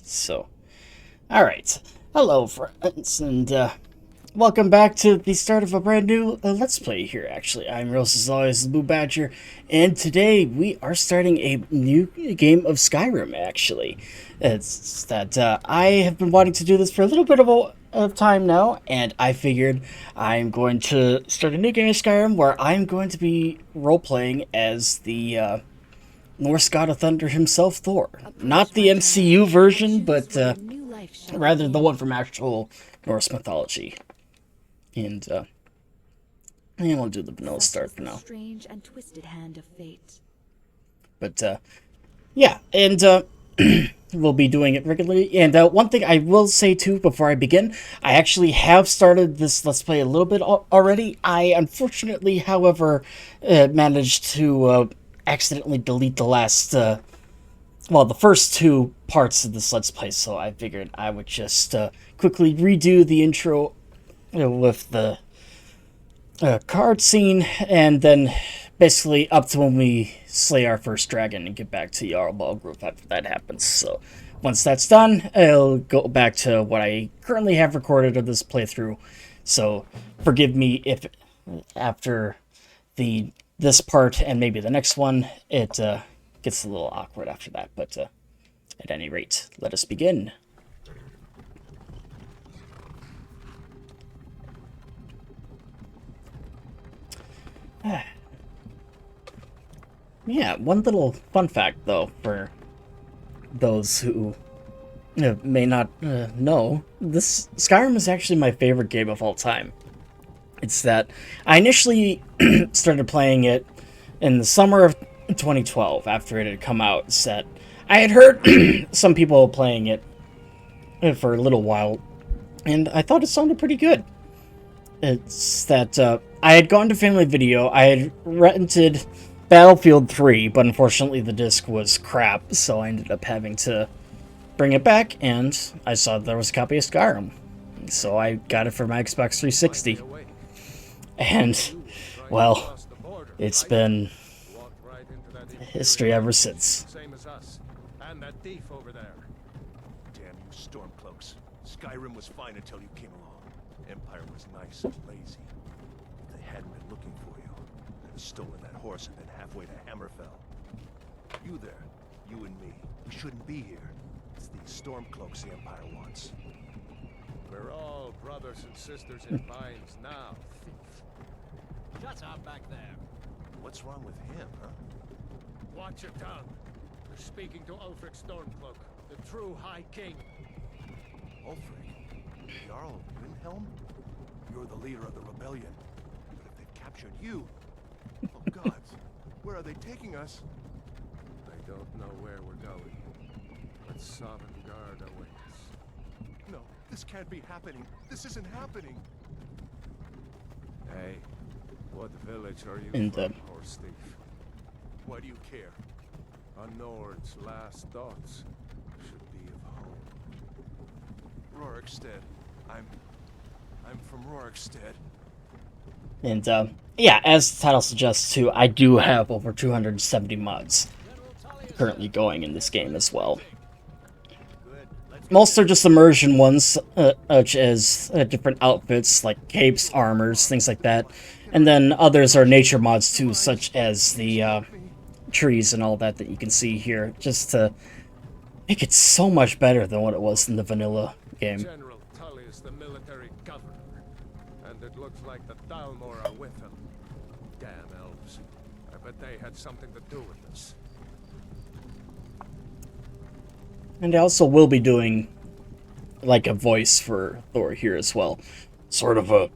So, alright. Hello, friends, and welcome back to the start of a brand new Let's Play here, actually. I'm Rose, as always, TheBlueBadger, and today we are starting a new game of Skyrim, actually. It's that I have been wanting to do this for a little bit of time now, and I figured I'm going to start a new game of Skyrim where I'm going to be role-playing as the Norse God of Thunder himself, Thor. Not the MCU version, but rather the one from actual Norse mythology. And we'll do the vanilla start for now. Strange and twisted hand of fate. But yeah, and we'll be doing it regularly. And one thing I will say too before I begin, I actually have started this Let's Play a little bit already. I unfortunately, however, managed to accidentally delete the last, the first two parts of this Let's Play, so I figured I would just quickly redo the intro with the card scene, and then basically up to when we slay our first dragon and get back to Jarlball group after that happens. So once that's done, I'll go back to what I currently have recorded of this playthrough. So forgive me if after this part and maybe the next one, it gets a little awkward after that. But at any rate, let us begin. Yeah, one little fun fact, though, for those who may not know, this Skyrim is actually my favorite game of all time. It's that I initially started playing it in the summer of 2012 after it had come out. That I had heard some people playing it for a little while, and I thought it sounded pretty good. It's that I had gone to Family Video, I had rented Battlefield 3, but unfortunately the disc was crap, so I ended up having to bring it back, and I saw there was a copy of Skyrim. So I got it for my Xbox 360. And, well, it's been history ever since. Same as us. And that thief over there. Damn you Stormcloaks. Skyrim was fine until you came along. Empire was nice and lazy. If they hadn't been looking for you, they'd have stolen that horse and been halfway to Hammerfell. You there, you and me, we shouldn't be here. It's these Stormcloaks the Empire wants. We're all brothers and sisters in binds now, thief. Shut up back there. What's wrong with him, huh? Watch your tongue. You're speaking to Ulfric Stormcloak, the true High King. Ulfric? Jarl Windhelm? You're the leader of the rebellion. But if they've captured you... Oh gods, where are they taking us? I don't know where we're going, but Sovngarde awaits. No, this can't be happening. This isn't happening. Hey, what village are you In from, horse thief? Why do you care? A Nord's last thoughts should be of home. Rorikstead. I'm from Rorikstead. And, yeah, as the title suggests, too, I do have over 270 mods currently going in this game as well. Most are just immersion ones, such as different outfits, like capes, armors, things like that. And then others are nature mods, too, such as the trees and all that you can see here, just to make it so much better than what it was in the vanilla game. General Tully is the military governor, and it looks like the Thalmor are with him. Damn elves. I bet they had something to do with this. And I also will be doing, like, a voice for Thor here as well. Sort of a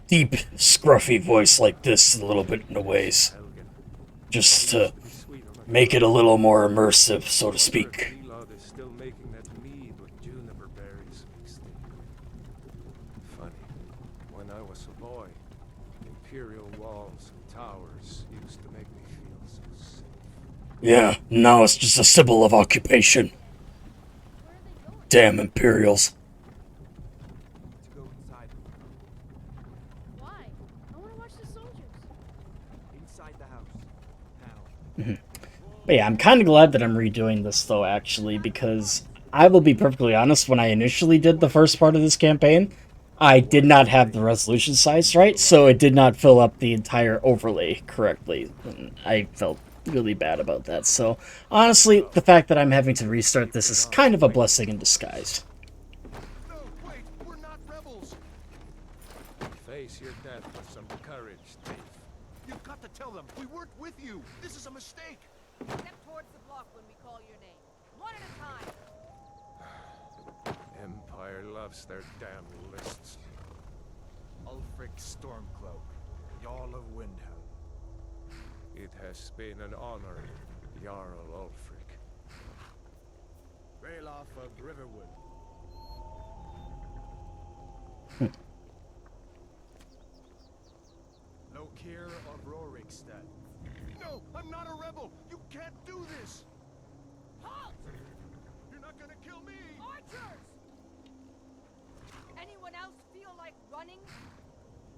deep, scruffy voice like this, a little bit in a ways. Just to make it a little more immersive, so to speak. Elod is still making that mead with juniper berries mixed in. Funny, when I was a boy, imperial walls and towers used to make me feel so safe. Yeah, now it's just a symbol of occupation. Damn Imperials. To go inside. Why? I want to watch the soldiers. Inside the house. Now. But yeah, I'm kind of glad that I'm redoing this, though, actually, because I will be perfectly honest, when I initially did the first part of this campaign, I did not have the resolution size right, so it did not fill up the entire overlay correctly. And I felt really bad about that. So, honestly, the fact that I'm having to restart this is kind of a blessing in disguise. No, wait, we're not rebels. Face your death with some courage, thief. You've got to tell them we weren't with you. This is a mistake. Step towards the block when we call your name. One at a time. Empire loves their damn lists. Ulfric Stormcloak, Jarl of Windhelm. It has been an honor, Jarl Ulfric. Ralof of Riverwood. Lokir of Rorikstead. No, I'm not a rebel. You can't do this. Halt! You're not gonna kill me. Archers! Anyone else feel like running?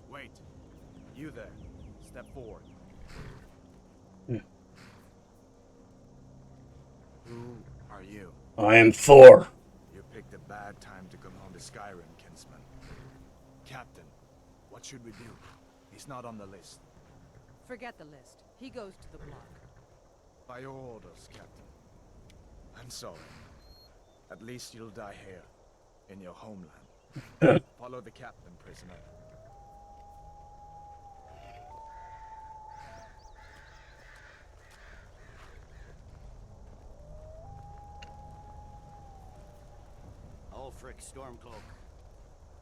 Wait. You there. Step forward. Who are you? I am Thor. You picked a bad time to come home to Skyrim, kinsman. Captain, what should we do? He's not on the list. Forget the list. He goes to the block. By your orders, Captain. I'm sorry. At least you'll die here, in your homeland. Follow the captain, prisoner. Ulfric Stormcloak.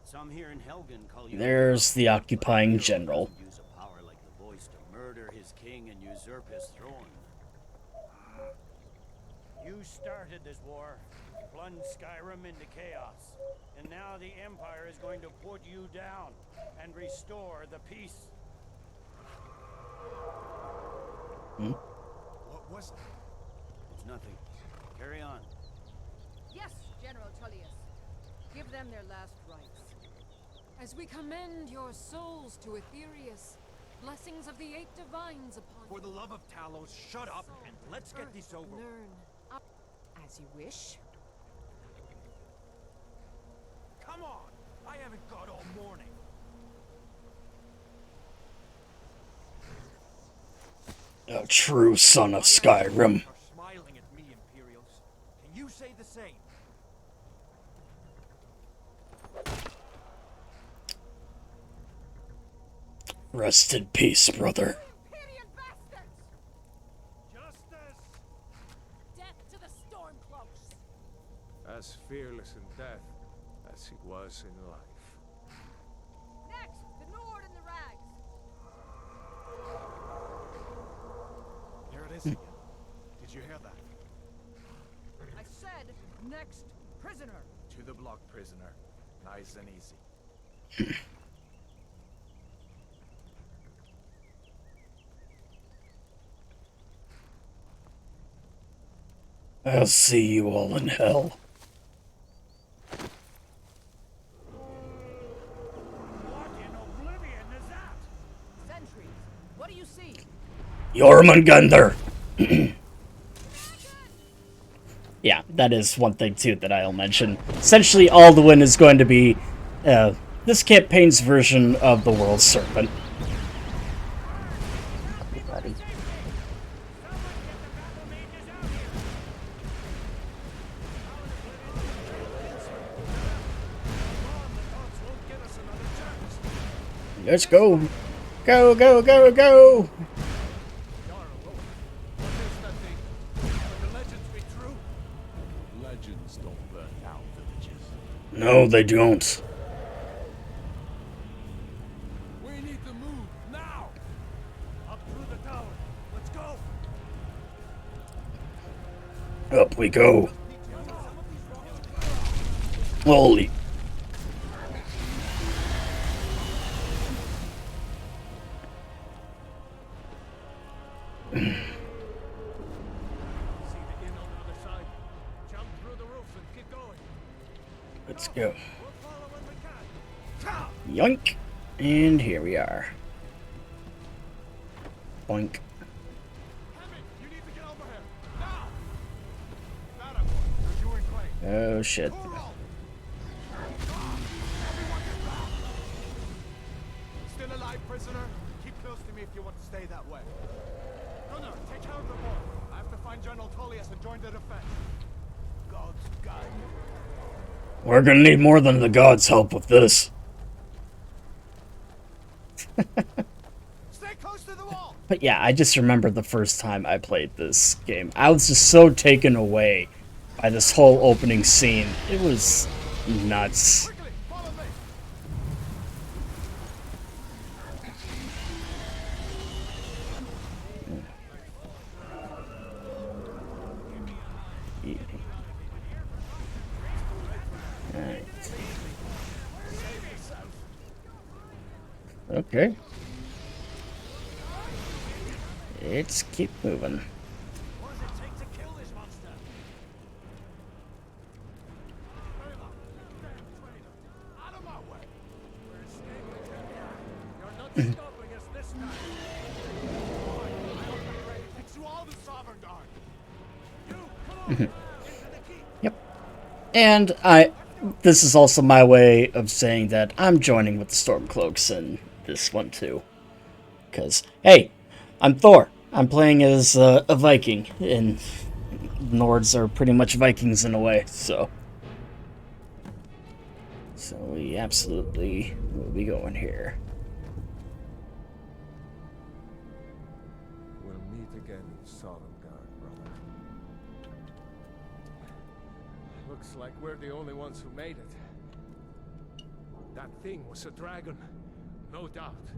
Some here in Helgen call you. There's the occupying general. Use a power like the voice to murder his king and usurp his throne. You started this war, plunged Skyrim into chaos, and now the Empire is going to put you down and restore the peace. What was it? It's nothing. Carry on. Yes, General Tullius. Give them their last rites. As we commend your souls to Aetherius, blessings of the 8 divines upon For the love of Talos, shut up and let's get this over. Learn. As you wish. Come on! I haven't got all morning. A true son of Skyrim. Are smiling at me, Imperials. Can you say the same? Rest in peace, brother. Imperial bastards! Justice! Death to the Stormcloaks! As fearless in death as he was in life. Next, the Nord and the Rags. There it is again. Did you hear that? I said, next, prisoner. To the block, prisoner. Nice and easy. I'll see you all in hell. What in oblivion is that? Sentries, what do you see? Jormungandr! Yeah, that is one thing too that I'll mention. Essentially, Alduin is going to be this campaign's version of the World Serpent. Let's go! Go, go, go, go! Legends don't burn down villages. No, they don't. We need to move now. Up through the tower. Let's go. Up we go. Holy. See the inn on the other side. Jump through the roof and keep going. Let's go. We'll follow when we can. Yoink. And here we are. Boink. Hammond, you need to get over here now. That boy, you're doing great. Oh shit. Still alive, prisoner? Keep close to me if you want to stay that way. Gunnar, take care of the boy. I have to find General Tullius and join the defense. God's guide. We're gonna need more than the gods' help with this. Stay close to the wall! But yeah, I just remember the first time I played this game. I was just so taken away by this whole opening scene. It was nuts. Quickly, follow me! Alright. Okay. Let's keep moving. What does it take to kill this monster? Out of my way! We're escaping. You're not stopping us this time. It's to all the Sovereign Guard! You, come on! Into the keep! Yep. And this is also my way of saying that I'm joining with the Stormcloaks in this one too. Because, hey, I'm Thor. I'm playing as a Viking, and Nords are pretty much Vikings in a way, so we absolutely will be going here. We'll meet again in Sovngarde, brother. Looks like we're the only ones who made it. That thing was a dragon, no doubt.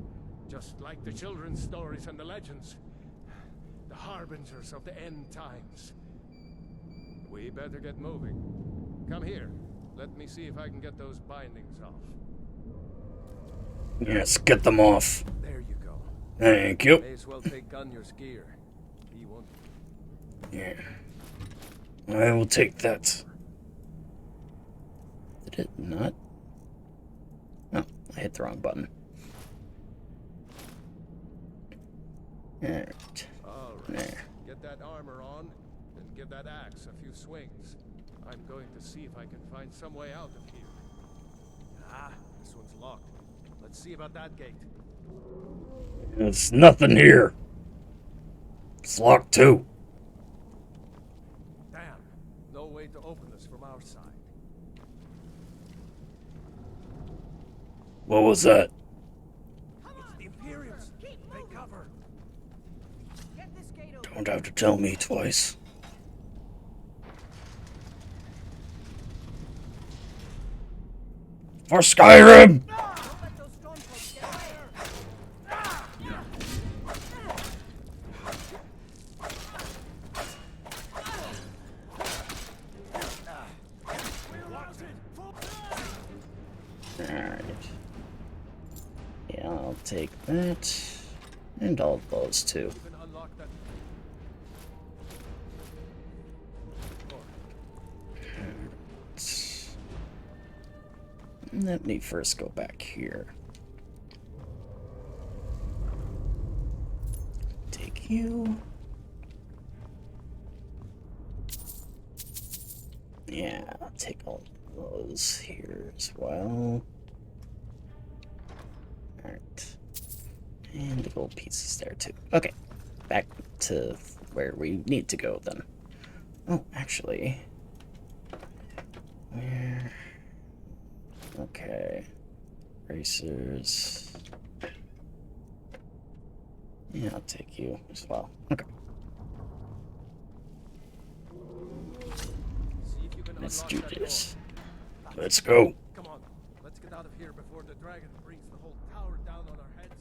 Just like the children's stories and the legends. The harbingers of the end times. We better get moving. Come here. Let me see if I can get those bindings off. Yes, get them off. There you go. Thank you. May as well take Gunnar's gear. He won't. Yeah. I will take that. Did it not? Oh, I hit the wrong button. Alright. Alright. There. Get that armor on, and give that axe a few swings. I'm going to see if I can find some way out of here. Ah, this one's locked. Let's see about that gate. There's nothing here. It's locked too. Damn. No way to open this from our side. What was that? It's the Imperials. Take cover. Get this gate open. Don't have to tell me twice. For Skyrim! Don't let those stormcloaks get away. Alright. Yeah, I'll take that. And all those too. You can unlock that. Let me first go back here. Take you. Yeah, I'll take all those here as well. Alright. And the gold pieces there too. Okay, back to where we need to go then. Oh, actually. Where? Okay. Racers. Yeah, I'll take you as well. Okay. See if you can Let's unlock do that this. door. Let's go. Come on. Let's get out of here before the dragon brings the whole tower down on our heads.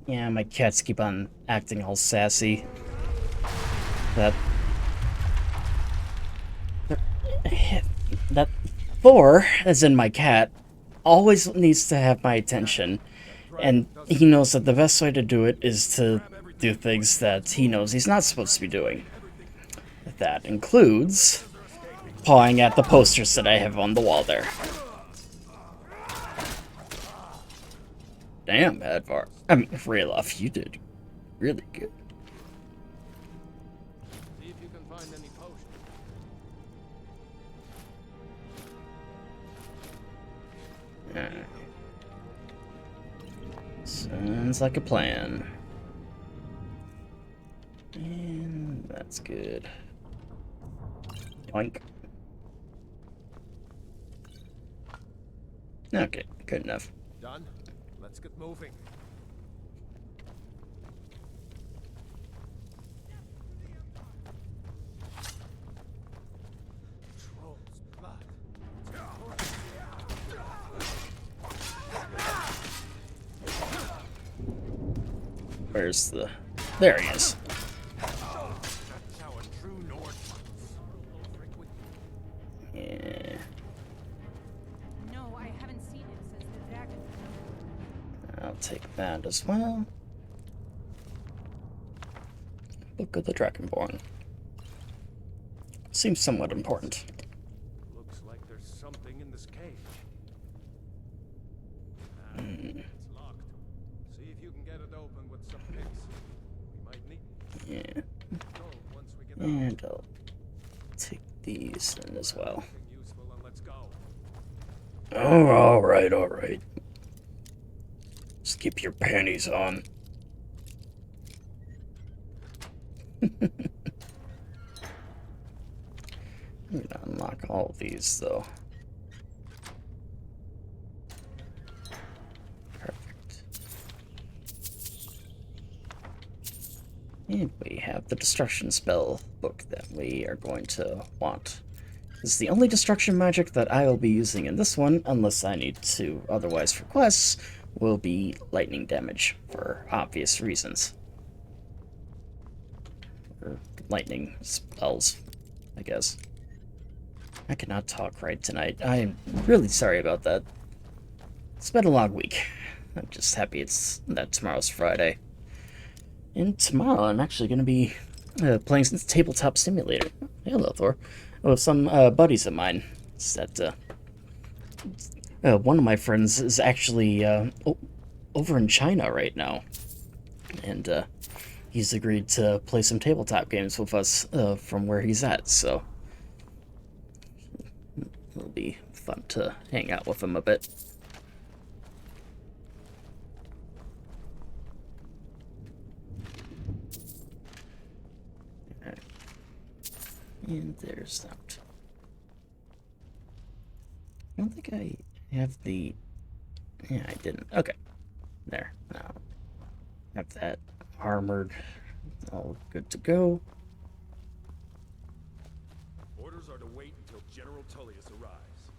Yeah, my cats keep on acting all sassy. That Thor, as in my cat, always needs to have my attention. And he knows that the best way to do it is to do things that he knows he's not supposed to be doing. That includes pawing at the posters that I have on the wall there. Damn, Advar. I mean, Ralof, you did really good. Sounds like a plan. And that's good. Yoink. Okay, good enough. Done? Let's get moving. Trolls, blood. Where's the... There he is. That's how a true Norse. Yeah. No, I haven't seen it, says the dragon. I'll take that as well. Book of the Dragonborn. Seems somewhat important. Looks like there's something in this cage. It's locked. See if you can get it open with some picks. We might need Yeah. gold once we get And I'll take these in as well. something useful and let's go. Oh, alright, alright. Just keep your panties on. I'm gonna unlock all of these, though. Perfect. And we have the destruction spell book that we are going to want. This is the only destruction magic that I will be using in this one, unless I need to otherwise for quests, will be lightning damage, for obvious reasons. Or lightning spells, I guess. I cannot talk right tonight. I am really sorry about that. It's been a long week. I'm just happy that tomorrow's Friday. And tomorrow I'm actually going to be playing some Tabletop Simulator. Hello, Thor. With some buddies of mine. It's that one of my friends is actually over in China right now. And he's agreed to play some tabletop games with us from where he's at, so it'll be fun to hang out with him a bit. Alright. And there's that. I don't think I have the... Yeah, I didn't. Okay. There. Now, have that armored. All good to go. Orders are to wait until General Tullius arrives.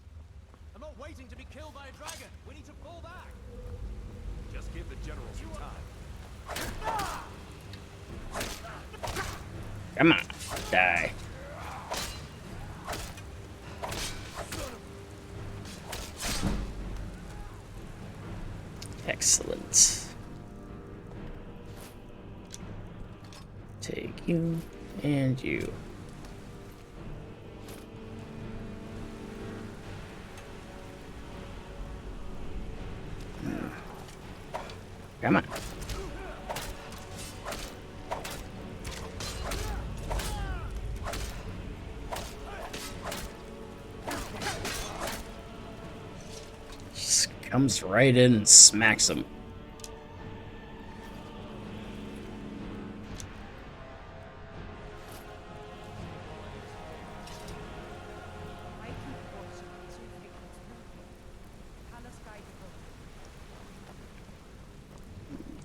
I'm not waiting to be killed by a dragon. We need to fall back. Just give the general some time. Come on. Die. Excellent. Take you and you. Come on. Just comes right in and smacks him.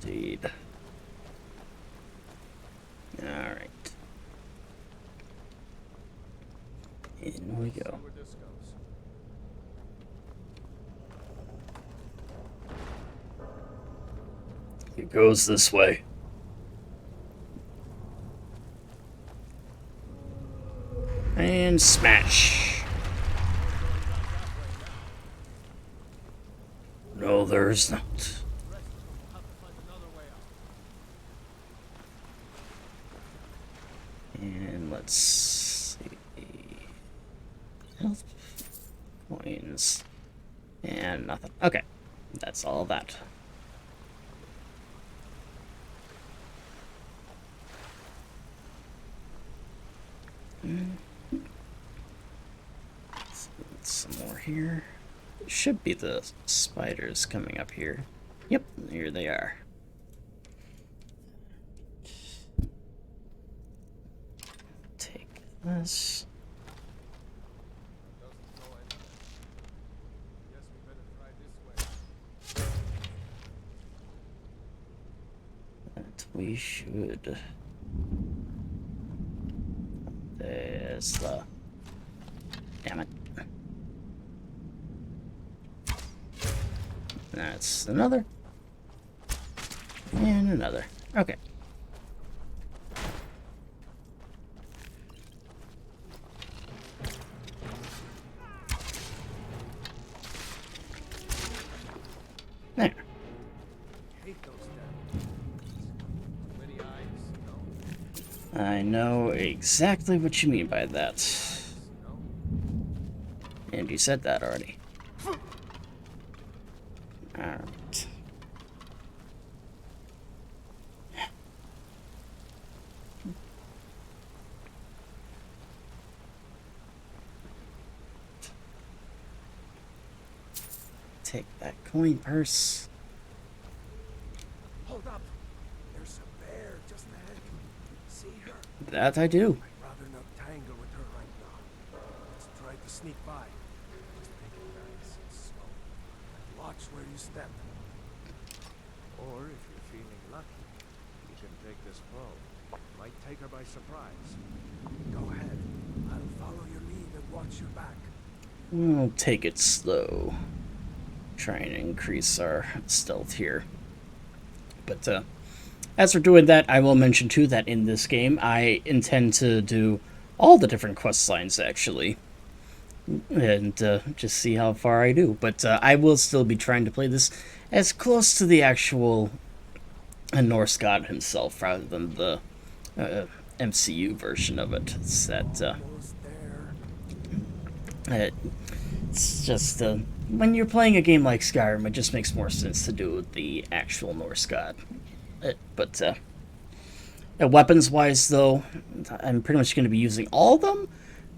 Indeed. Alright. In we go. Where this goes. It goes this way. And smash. No, there's not. And let's see. Health coins. And nothing. Okay. That's all that. Some more here. Should be the spiders coming up here. Yep, here they are. This. Doesn't go anywhere. Guess we better try this way. That we should. There's the. Damn it. That's another. And another. Okay. There. Hate those damn. Too many eyes, no? I know exactly what you mean by that. No? And you said that already. Alright. Take that coin purse. Hold up! There's a bear just ahead. See her? That I do. I'd rather not tangle with her right now. Let's try to sneak by. Just make it nice and slow. And watch where you step. Or if you're feeling lucky, you can take this bow. Might take her by surprise. Go ahead. I'll follow your lead and watch your back. We'll take it slow. Try and increase our stealth here. But as we're doing that, I will mention too that in this game I intend to do all the different quest lines actually, and just see how far I do. But I will still be trying to play this as close to the actual Norse god himself rather than the MCU version of it. It's that Almost there. it's just when you're playing a game like Skyrim, it just makes more sense to do the actual Norse god. But weapons-wise, though, I'm pretty much going to be using all of them.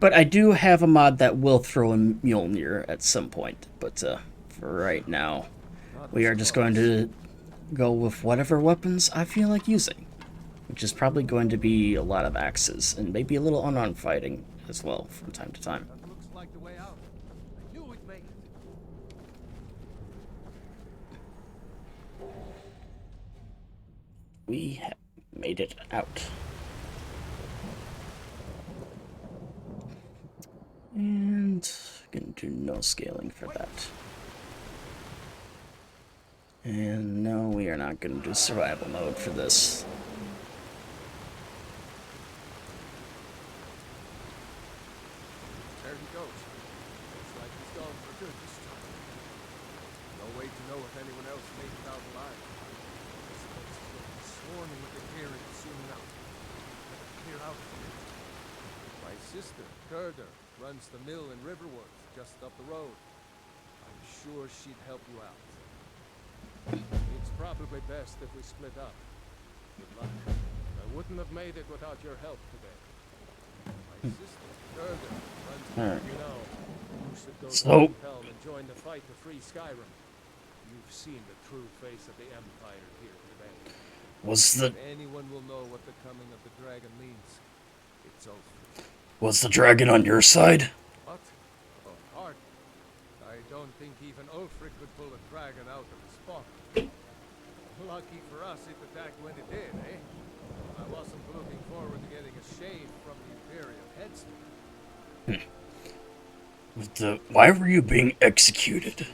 But I do have a mod that will throw in Mjolnir at some point. But for right now, we are just going to go with whatever weapons I feel like using, which is probably going to be a lot of axes and maybe a little unarmed fighting as well from time to time. That looks like the way out. I knew we'd make it. We have made it out. And gonna do no scaling for that. And no, we are not gonna do survival mode for this. There he goes. Looks like he's gone for good this time. No way to know if anyone else made it out alive. This place is going to be swarming with Imperials soon enough. Better clear out of here. My sister, Gerda, runs the mill in Riverwood, just up the road. I'm sure she'd help you out. It's probably best if we split up. Good luck. I wouldn't have made it without your help today. My sister, Gerda, runs the Alright. You know, you should go So- to Helm and join the fight to free Skyrim. You've seen the true face of the Empire here today. Was the If anyone will know what the coming of the dragon means, it's over. dragon on your side? What? Oh, hardly. I don't think even Ulfric could pull a dragon out of his spot. Lucky for us it attacked when it did, eh? I wasn't looking forward to getting a shave from the Imperial headsman. Why were you being executed? You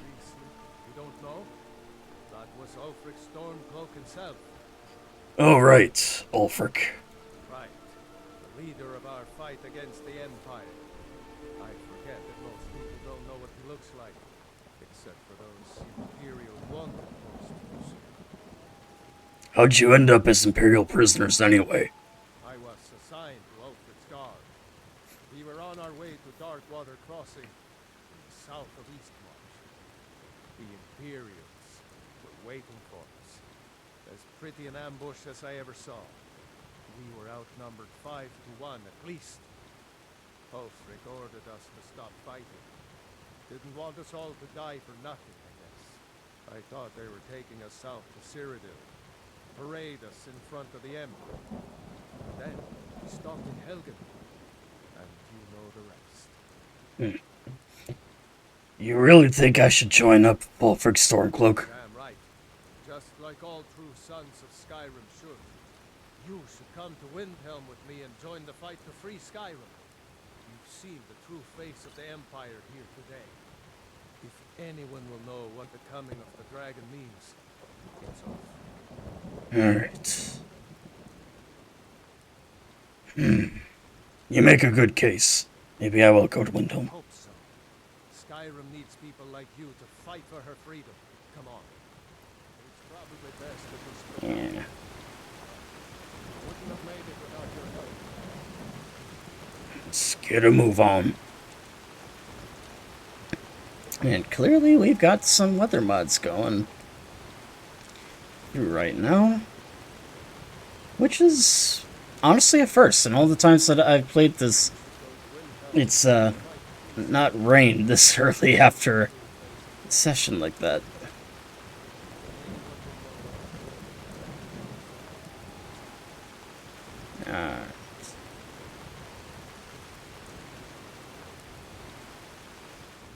don't know? That was Ulfric Stormcloak himself. Oh right, Ulfric. Right. The leader of our fight against the Empire. I forget that most people don't know what he looks like. Except for those Imperial wanted posters. How'd you end up as Imperial prisoners anyway? I was assigned to Ulfric's guard. We were on our way to Darkwater Crossing, in the south of Eastmarch. The Imperials were waiting for us. As pretty an ambush as I ever saw. We were outnumbered 5 to 1 at least. Ulfric ordered us to stop fighting. Didn't want us all to die for nothing, I guess. I thought they were taking us south to Cyrodiil. Parade us in front of the Emperor. Then we stopped in Helgen. And know the rest. You really think I should join up, Bulfric Stormcloak? Damn right. Just like all true sons of Skyrim should. You should come to Windhelm with me and join the fight to free Skyrim. You've seen the true face of the Empire here today. If anyone will know what the coming of the dragon means, it's off. Alright. You make a good case. Maybe I will go to Windhelm. Hope so. Skyrim needs people like you to fight for her freedom. Come on. It's probably best that we split up. Yeah. Wouldn't have made it without your help. Let's get a move on. And clearly we've got some weather mods going right now. Which is honestly a first. In all the times that I've played this, it's not rained this early after a session like that.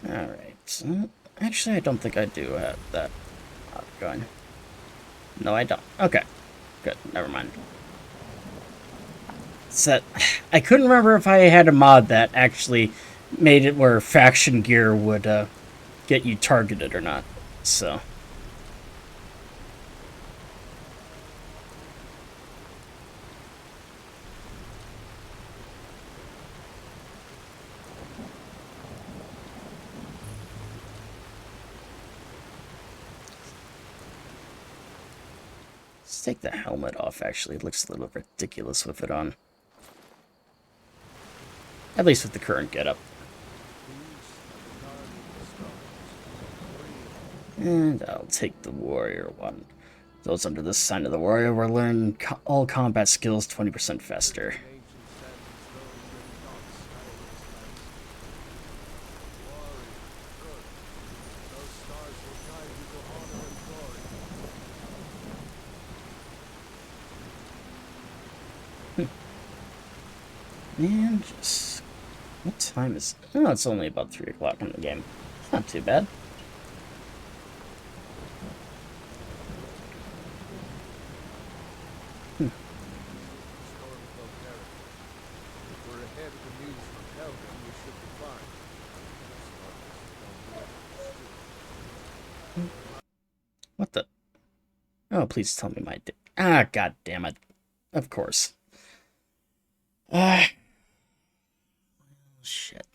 Alright, so actually I don't think I do have that going. No, I don't. Okay, good, never mind. Set. I couldn't remember if I had a mod that actually made it where faction gear would get you targeted or not, so. Let's take the helmet off, actually. It looks a little ridiculous with it on. At least with the current getup. And I'll take the warrior one. Those under the sign of the warrior will learn all combat skills 20% faster. And just... what time is it? Oh, it's only about 3 o'clock in the game. It's not too bad. What the? Oh, please tell me my... ah, god damn it. Of course. Shit.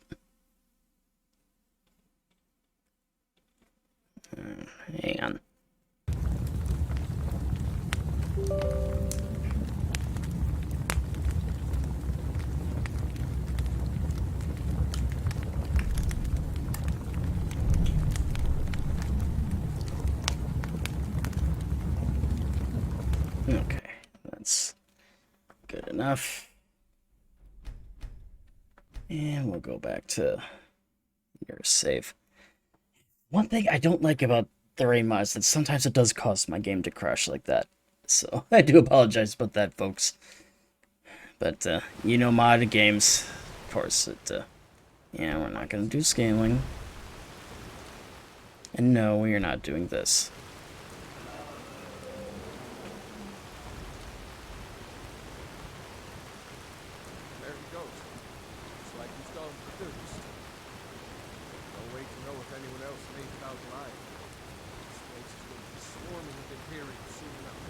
Hang on. Okay, that's good enough. And we'll go back to your save. One thing I don't like about the rain mods is that sometimes it does cause my game to crash like that. So I do apologize about that, folks. But, you know, modded games, of course, yeah, we're not going to do scaling. And no, we are not doing this. There he goes. Looks like he's gone for good this time. No way to know if anyone else made it out alive. This place is going to be swarming with Imperials soon enough.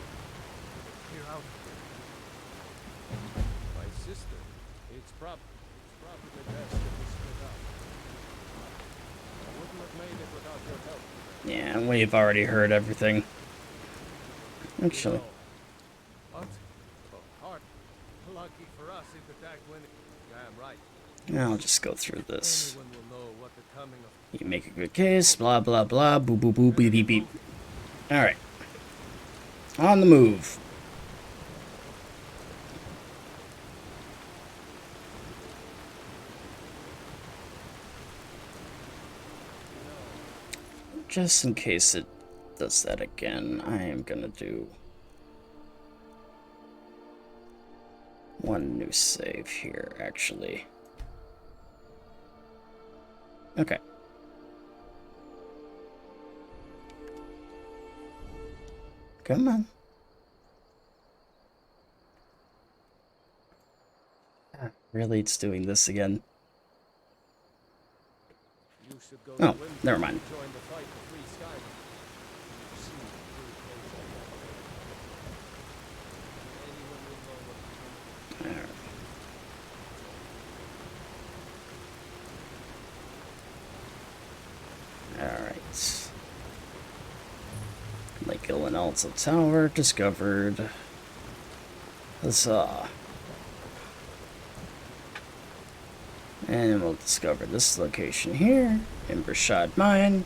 We'll clear out of here. My sister. It's probably best that we split up. I wouldn't have made it without your help. Yeah, we've already heard everything. Actually. What? Oh, hard. Lucky for us if attacked when it... Damn right. I'll just go through this. Anyone will know what the coming of... You make a good case, blah, blah, blah, boo, boo, boo, beep, beep, beep. Alright. On the move. Just in case it does that again, I am gonna do one new save here, actually. Okay. Come on. Really, it's doing this again. You should go Oh, to Winter never mind. to join the fight to free Skyrim. You've seen the true face of that. Anyone will know what to do. Alright. Lake Alta Tower discovered. Huzzah. And we'll discover this location here. Immersion Mine.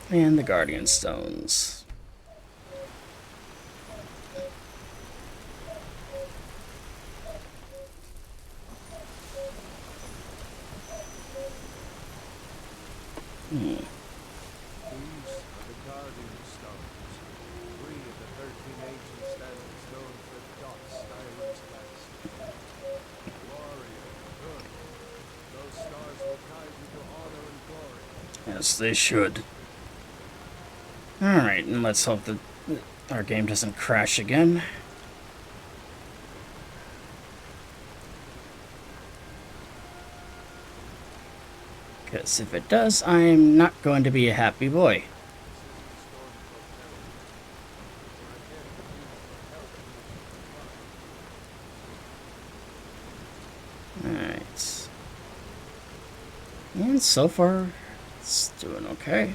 And the Guardian Stones. These are the Guardian Stones. 3 of the 13 ancient standing stones that dot Skyrim's landscape. Warrior, good. Those stars will guide you to honor and glory. Yes, they should. Alright, and let's hope that our game doesn't crash again. Because if it does, I'm not going to be a happy boy. Alright. And so far, it's doing okay.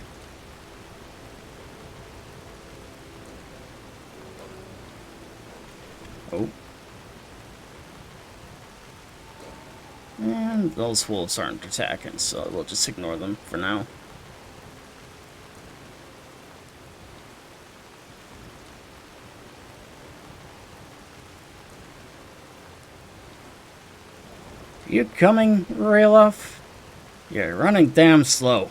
Oh. And those wolves aren't attacking, so we'll just ignore them for now. You coming, Rayloff? You're running damn slow.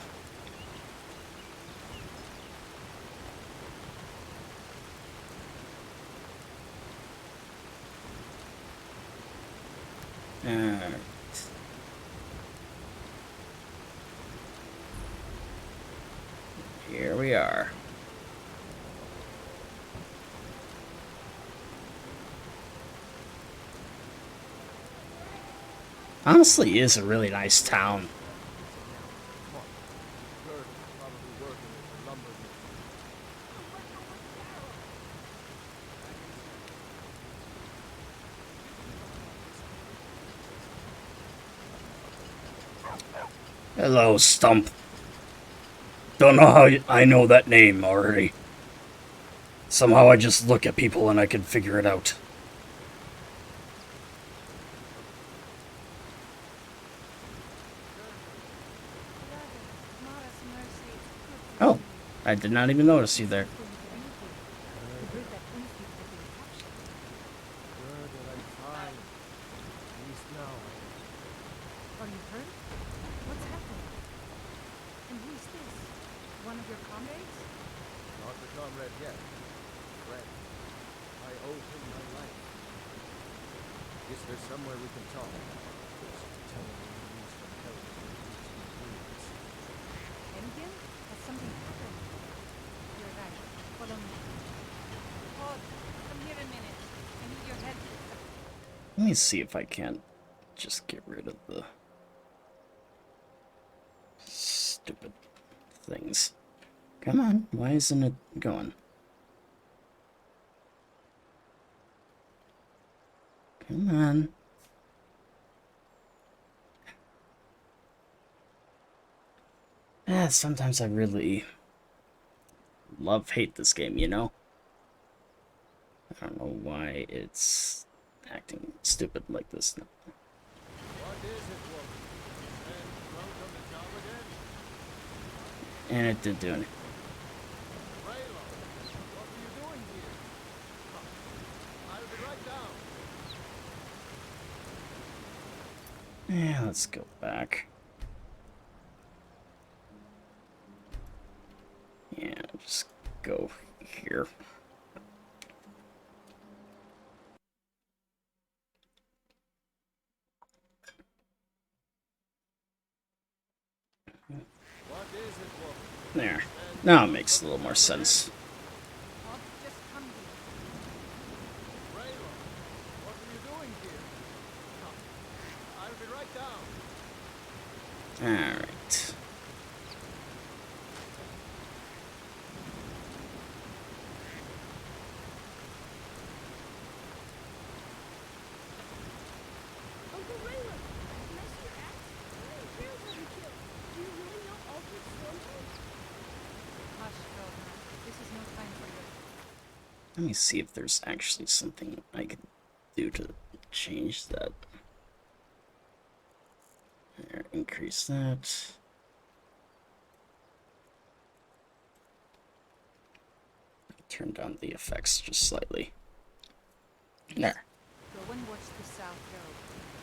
Here we are. Honestly, it is a really nice town. Hello, Stump. Don't know how I know that name already. Somehow I just look at people and I can figure it out. Oh, I did not even notice you there. Are you hurt? What's happened? And who's this? One of your comrades? Not the comrade yet. Friend. I owe him my life. Is there somewhere we can talk? Tell him we need some help with these ruins. Engin? Has something happened? You're right. Follow me. Todd, come here a minute. I need your help. Let me see if I can't just get rid of the stupid things. Come on, why isn't it going? Come on. Sometimes I really love-hate this game, you know? I don't know why it's acting stupid like this now. What is it, woman? And drunk on the job again? And it didn't do anything. Raylo, what are you doing here? I'll be right down. Yeah, let's go back. Yeah, just go here. What is it, woman? There. Now it makes a little more sense. I'll just come here. Raylo, what are you doing here? Come, I'll be right down. Alright. Uncle Raylan, can I see your axe? How many bears have you killed? Do you really know Alfred's Stormhold? Hush, Ragnar. This is no time for your... Let me see if there's actually something I can do to change that. There, increase that. Turn down the effects just slightly. There. Go and watch the South Road.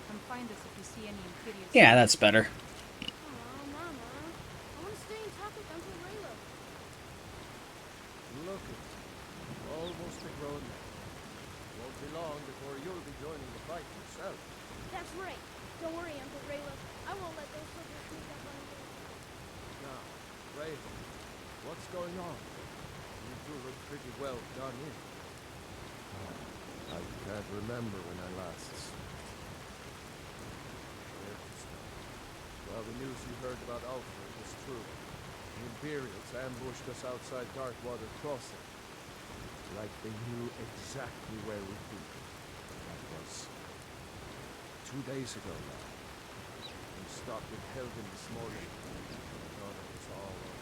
Come find us if you see any Imperial... Yeah, that's better. Aw, Mama. I want to stay and talk with Uncle Raylan. Look at you. Almost a grown man. Won't be long before you'll be joining the fight yourself. That's right. Don't worry, Uncle Raylan. I won't let those soldiers sneak up on you. Now, Raven, what's going on? You two look pretty well done in. I can't remember when I last slept. Where to start? Well, the news you heard about Alfred was true. The Imperials ambushed us outside Darkwater Crossing. Like they knew exactly where we'd be. That was 2 days ago now. We stopped in Helgen this morning. I thought it was all over.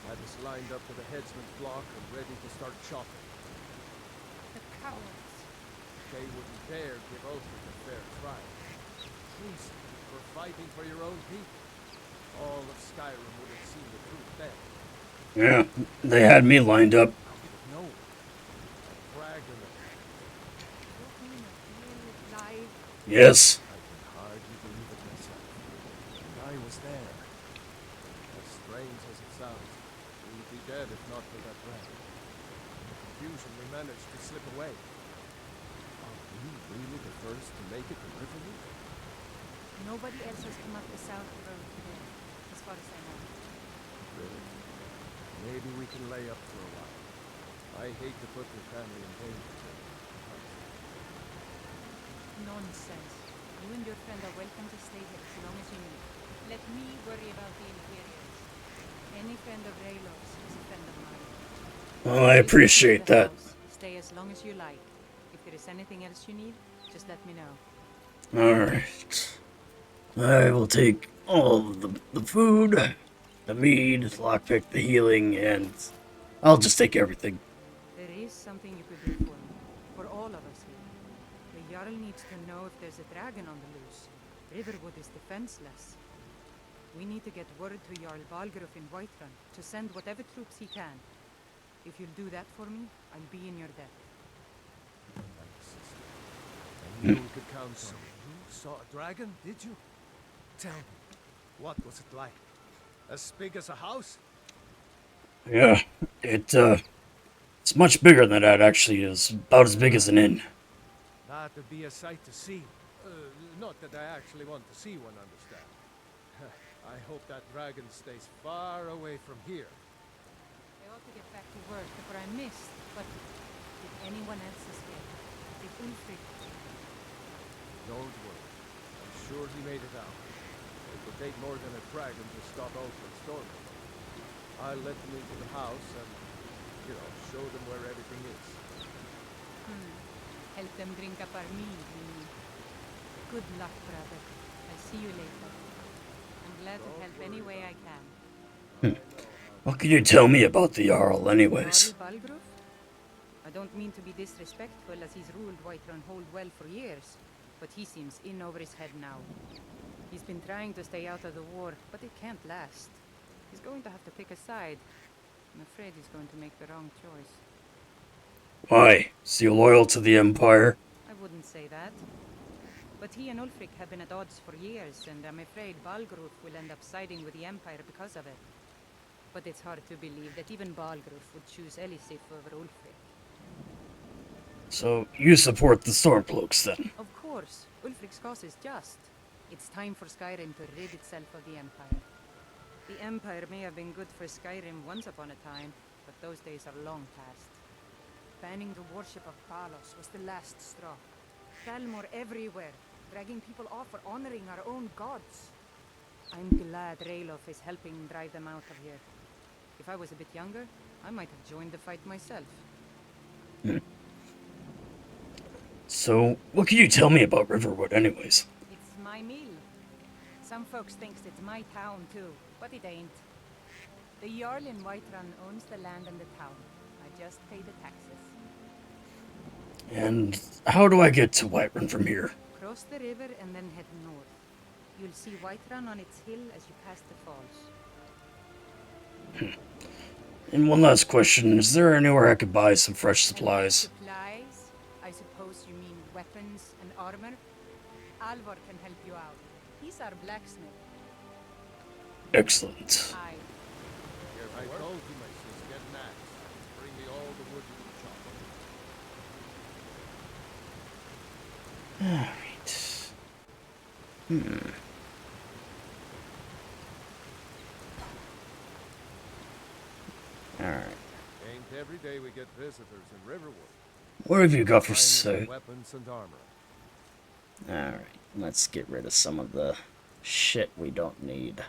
Had us lined up to the headsman's block and ready to start chopping. The cowards. They wouldn't dare give Ulfric a fair trial. Treason for fighting for your own people. All of Skyrim would have seen the truth then. Yeah, they had me lined up. How could it know? A dragon attack. What mean of real life? Yes. I can hardly believe it myself. And I was there. As strange as it sounds, we'd be dead if not for that dragon. In the confusion, we managed to slip away. Are we really the first to make it to Riverwood? Nobody else has come up the South Road today, as far as I know. Really? Maybe we can lay up for a while. I hate to put your family in danger. Nonsense. You and your friend are welcome to stay here as long as you need. Let me worry about the Imperials. Any friend of Raylo's is a friend of mine. Well, I appreciate that. Stay as long as you like. If there is anything else you need, just let me know. Alright. I will take all of the food, the mead, the lockpick, the healing, and I'll just take everything. There is something you could do for me. For all of us here. The Jarl needs to know if there's a dragon on the loose. Riverwood is defenseless. We need to get word to Jarl Balgruuf in Whiterun to send whatever troops he can. If you'll do that for me, I'll be in your debt. Thanks, sister. I knew we could count on you. You saw a dragon, did you? Tell me, what was it like? As big as a house? Yeah, it's much bigger than that, actually. It's about as big as an inn. That'd be a sight to see. Not that I actually want to see one, understand. I hope that dragon stays far away from here. I ought to get back to work before I missed, but did anyone else escape? Did Ulfric? Don't worry. I'm sure he made it out. It would take more than a dragon to stop Ulfric's storm. I'll let them into the house and, show them where everything is. Help them drink up our mead, you mean. Good luck, brother. I'll see you later. I'm glad to help any way I can. What can you tell me about the Jarl, anyways? Jarl Balgruuf? I don't mean to be disrespectful, as he's ruled Whiterun Hold well for years, but he seems in over his head now. He's been trying to stay out of the war, but it can't last. He's going to have to pick a side. I'm afraid he's going to make the wrong choice. Why? Is he loyal to the Empire? I wouldn't say that. But he and Ulfric have been at odds for years, and I'm afraid Balgruuf will end up siding with the Empire because of it. But it's hard to believe that even Balgruf would choose Elisif over Ulfric. So, you support the Stormcloaks, then? Of course, Ulfric's cause is just. It's time for Skyrim to rid itself of the Empire. The Empire may have been good for Skyrim once upon a time, but those days are long past. Banning the worship of Balos was the last straw. Thalmor everywhere, dragging people off for honoring our own gods. I'm glad Ralof is helping drive them out of here. If I was a bit younger, I might have joined the fight myself. So, what can you tell me about Riverwood, anyways? It's my mill. Some folks thinks it's my town too, but it ain't. The Jarl in Whiterun owns the land and the town. I just pay the taxes. And how do I get to Whiterun from here? Cross the river and then head north. You'll see Whiterun on its hill as you pass the falls. And one last question, is there anywhere I could buy some fresh supplies? Supplies? I suppose you mean weapons and armor? Alvor can help you out. He's our blacksmith. Excellent. Aye. I told you, my sis, get an axe. Bring me all the wood you can chop. Alright. Alright. Ain't every day we get visitors in Riverwood. What have you got for Finding sale? weapons and armor. Alright, let's get rid of some of the shit we don't need.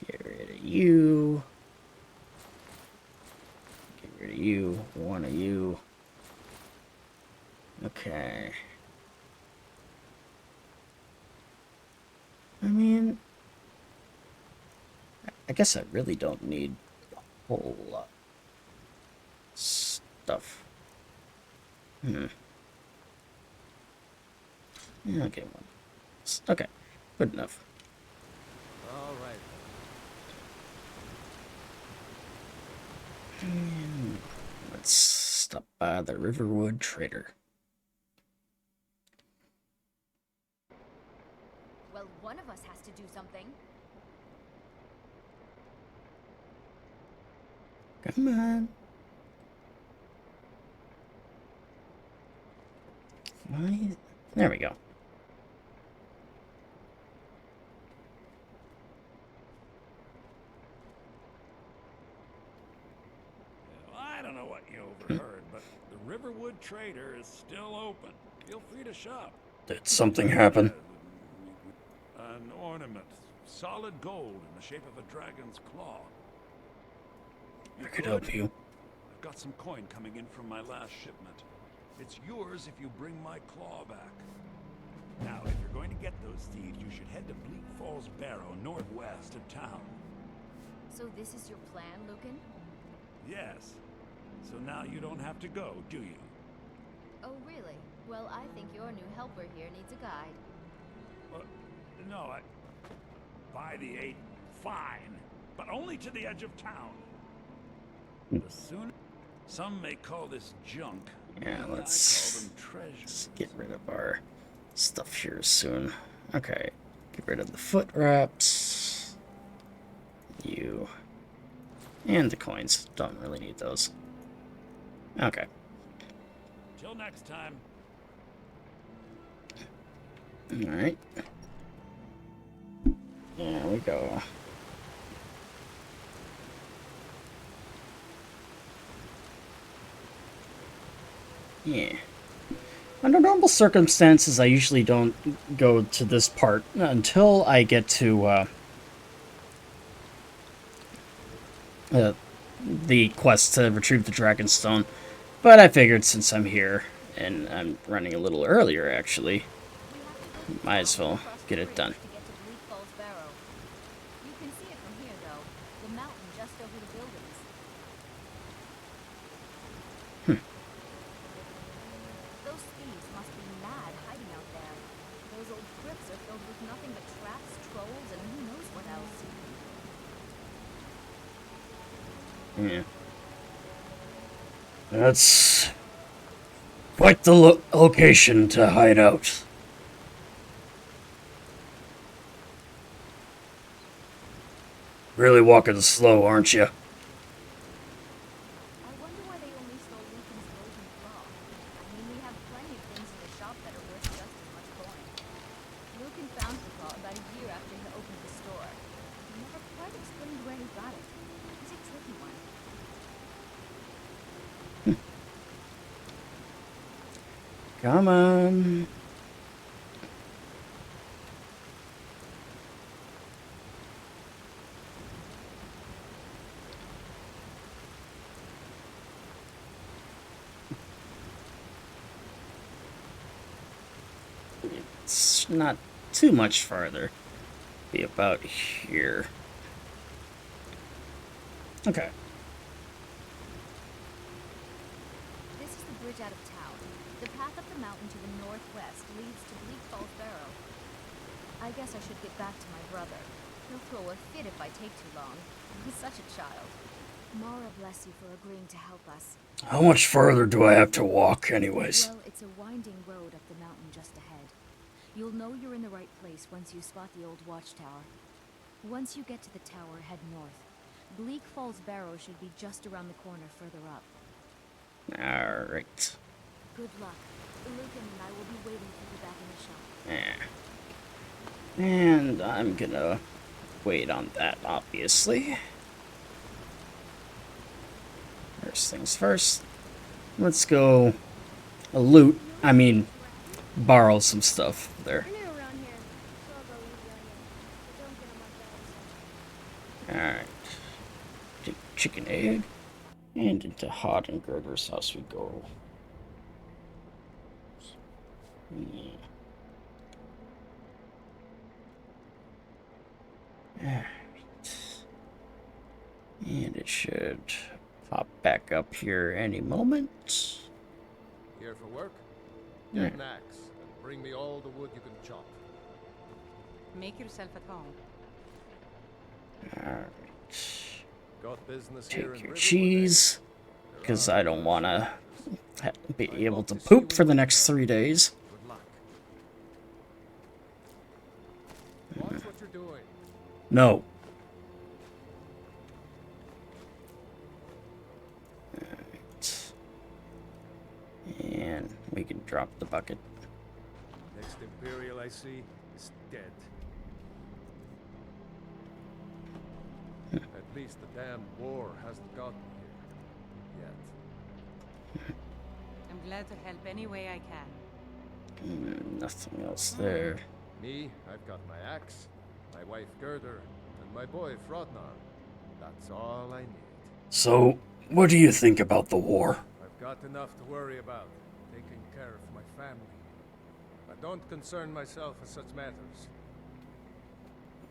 Get rid of you. Get rid of you. One of you. Okay. I mean, I guess I really don't need a whole lot of stuff. Yeah, okay, one. Okay, good enough. All right. And let's stop by the Riverwood Trader. Well, one of us has to do something. Come on. Why? There we go. I don't know what you overheard, but the Riverwood Trader is still open. Feel free to shop. Did something happen? An ornament, solid gold in the shape of a dragon's claw. I could help you. I've got some coin coming in from my last shipment. It's yours if you bring my claw back. Now, if you're going to get those thieves, you should head to Bleak Falls Barrow, northwest of town. So this is your plan, Lucan? Yes. So now you don't have to go, do you? Oh, really? Well, I think your new helper here needs a guide. No, by the 8, fine. But only to the edge of town. The sooner... Some may call this junk. Yeah, but let's I call them treasures. get rid of our stuff here soon. Okay, get rid of the foot wraps. You. And the coins. Don't really need those. Okay. Till next time. Alright. There we go. Yeah. Under normal circumstances, I usually don't go to this part until I get to the quest to retrieve the Dragonstone. But I figured since I'm here, and I'm running a little earlier actually, might as well get it done. To get to Bleak Falls Barrow. You can see it from here, though. The mountain just over the buildings. Those thieves must be mad hiding out there. Those old crypts are filled with nothing but traps, trolls, and who knows what else. Yeah. That's quite the location to hide out. Really walking slow, aren't you? I wonder why they only stole Lucan's golden claw. I mean, we have plenty of things in the shop that are worth just as much coin. Lucan found the claw about a year after he opened the store. He never quite explained where he got it. It's a tricky one. Come on. It's not too much farther. Be about here. Okay. This is the bridge out of town. The path up the mountain to the northwest leads to Bleak Falls Barrow. I guess I should get back to my brother. He'll throw a fit if I take too long. He's such a child. Mara bless you for agreeing to help us. How much further do I have to walk, anyways? Well, it's a winding road up the mountain just ahead. You'll know you're in the right place once you spot the old watchtower. Once you get to the tower, head north. Bleak Falls Barrow should be just around the corner further up. Alright. Good luck. Lucan and I will be waiting for you back in the shop. Yeah. And I'm gonna wait on that, obviously. First things first. Let's go loot. Borrow some stuff there. We're new around here, so I'll go easy on you. But don't get him much out of Alright. Take chicken egg. And into Hod and Gerder's house we go. Yeah. Alright. And it should pop back up here any moment. Here for work? Yeah. Get an axe and bring me all the wood you can chop. Make yourself at home. Alright. Got business here Take in your Riverwood, cheese. eh? Because I don't want to be able to poop for the next 3 days. Good luck. Watch what you're doing. No. Alright. And we can drop the bucket. Next Imperial I see is dead. At least the damn war hasn't gotten here yet. I'm glad to help any way I can. Nothing else there. Me, I've got my axe, my wife Gerder, and my boy Frodnar. That's all I need. So, what do you think about the war? I've got enough to worry about, taking care of my family. I don't concern myself with such matters.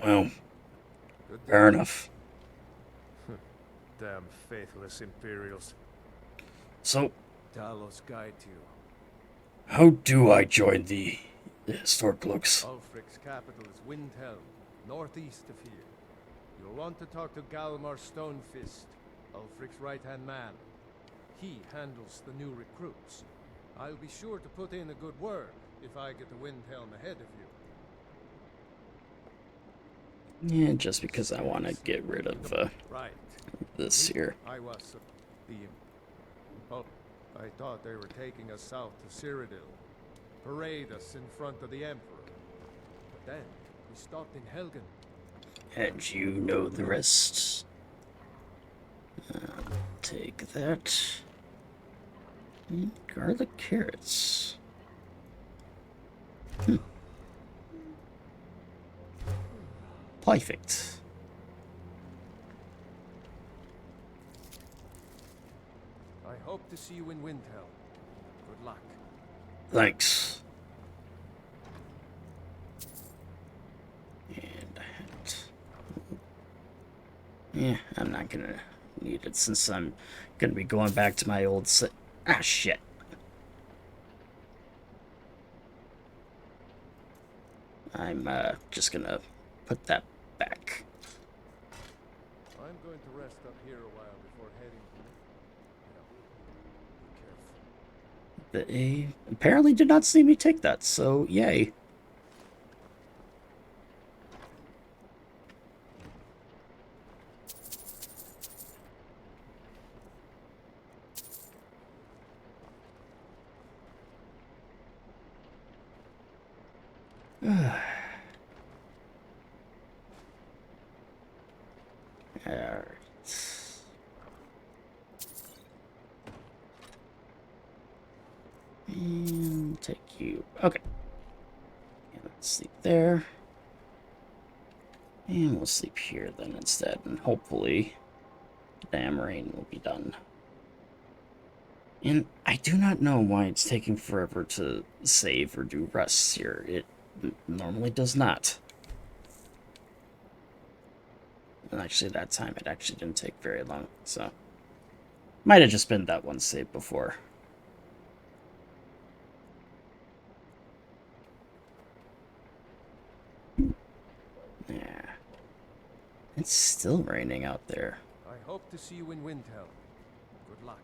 Well, Good fair day. enough. Damn faithless Imperials. So, Talos guide you. how do I join the Stormcloaks? Ulfric's capital is Windhelm, northeast of here. You'll want to talk to Galmar Stonefist, Ulfric's right-hand man. He handles the new recruits. I'll be sure to put in a good word if I get to Windhelm ahead of you. Yeah, just because I want to get rid of Right. this here. I was the... Oh, I thought they were taking us south to Cyrodiil. Parade us in front of the Emperor. But then, we stopped in Helgen. And you know the rest. Take that. Garlic carrots. Perfect. I hope to see you in Windhelm. Good luck. Thanks. And a hat. Yeah, I'm not gonna need it since I'm gonna be going back to my old shit. I'm just gonna put that back. I'm going to rest up here a while before heading. Be careful. They apparently did not see me take that, so yay. Alright. And take you. Okay. And let's sleep there. And we'll sleep here then instead. And hopefully, the damn rain will be done. And I do not know why it's taking forever to save or do rests here. It normally does not. And actually, that time it actually didn't take very long, so might have just been that one save before. Yeah. It's still raining out there. I hope to see you in Windhelm. Good luck.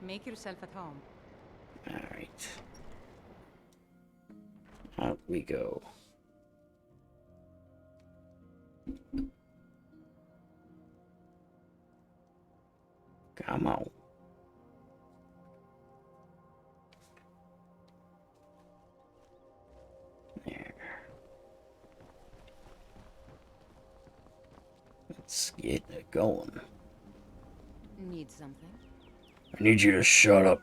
Make yourself at home. Alright. Out we go. Come on. There. Let's get it going. Need something? I need you to shut up.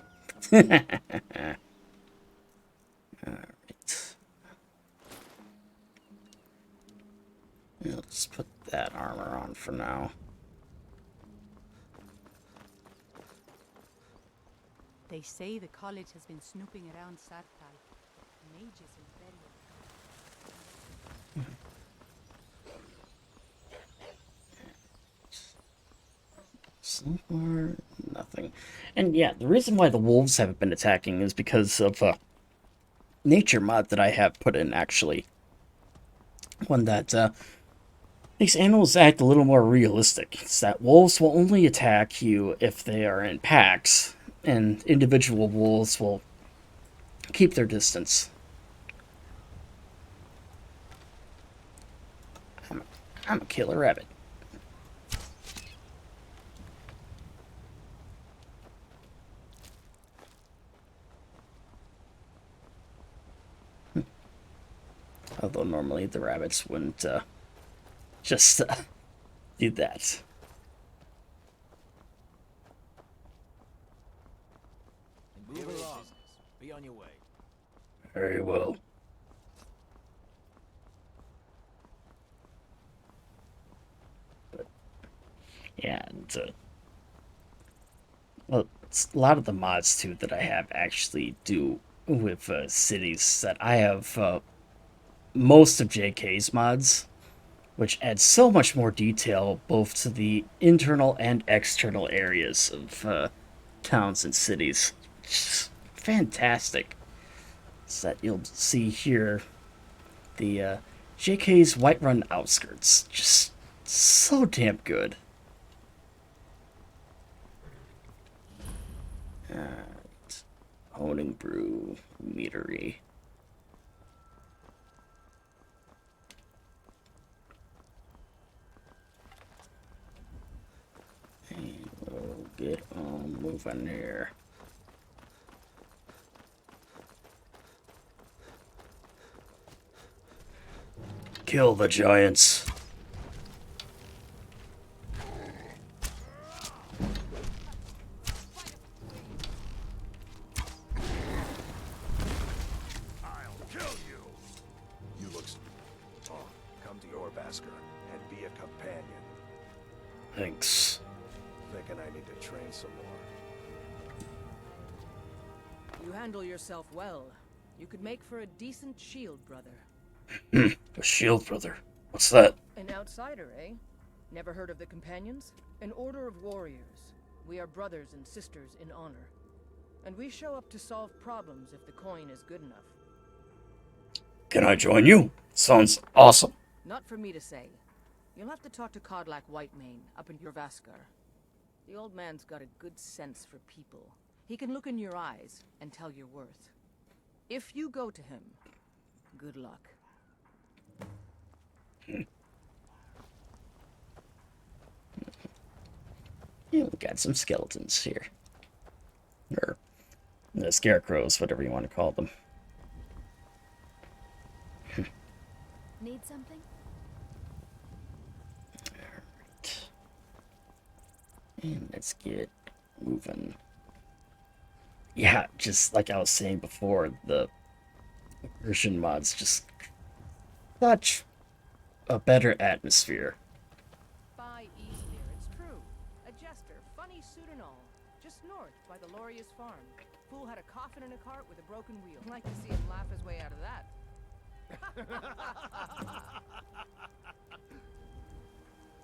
Alright. Let's put that armor on for now. They say the college has been snooping around Sartal. Mages and burial. So far, nothing. And yeah, the reason why the wolves haven't been attacking is because of a nature mod that I have put in, actually. One that makes animals act a little more realistic. It's that wolves will only attack you if they are in packs, and individual wolves will keep their distance. I'm a killer rabbit. Although normally the rabbits wouldn't just do that. Move along. Be on your way. Very well. But, yeah, and well, a lot of the mods too that I have actually do with cities that I have most of JK's mods, which adds so much more detail both to the internal and external areas of towns and cities. Just fantastic. So that you'll see here the JK's Whiterun outskirts. Just so damn good. Honing Brew Meadery. And we'll get on moving here. Kill the giants. I'll kill you. You look. Oh, come to your Vasker and be a companion. Thanks. Thinking I need to train some more. You handle yourself well. You could make for a decent shield, brother. A shield brother. What's that? An outsider, eh? Never heard of the Companions? An order of warriors. We are brothers and sisters in honor. And we show up to solve problems if the coin is good enough. Can I join you? Sounds awesome. Not for me to say. You'll have to talk to Kodlak Whitemane up in your Vaskar. The old man's got a good sense for people. He can look in your eyes and tell your worth. If you go to him, good luck. Yeah, we got some skeletons here. Or the scarecrows, whatever you want to call them. Need something? Alright. And let's get moving. Yeah, just like I was saying before, the immersion mods just such a better atmosphere. By Eastmere, it's true. A jester, funny suit and all. Just north by the Loria's farm. Fool had a coffin in a cart with a broken wheel. I'd like to see him laugh his way out of that.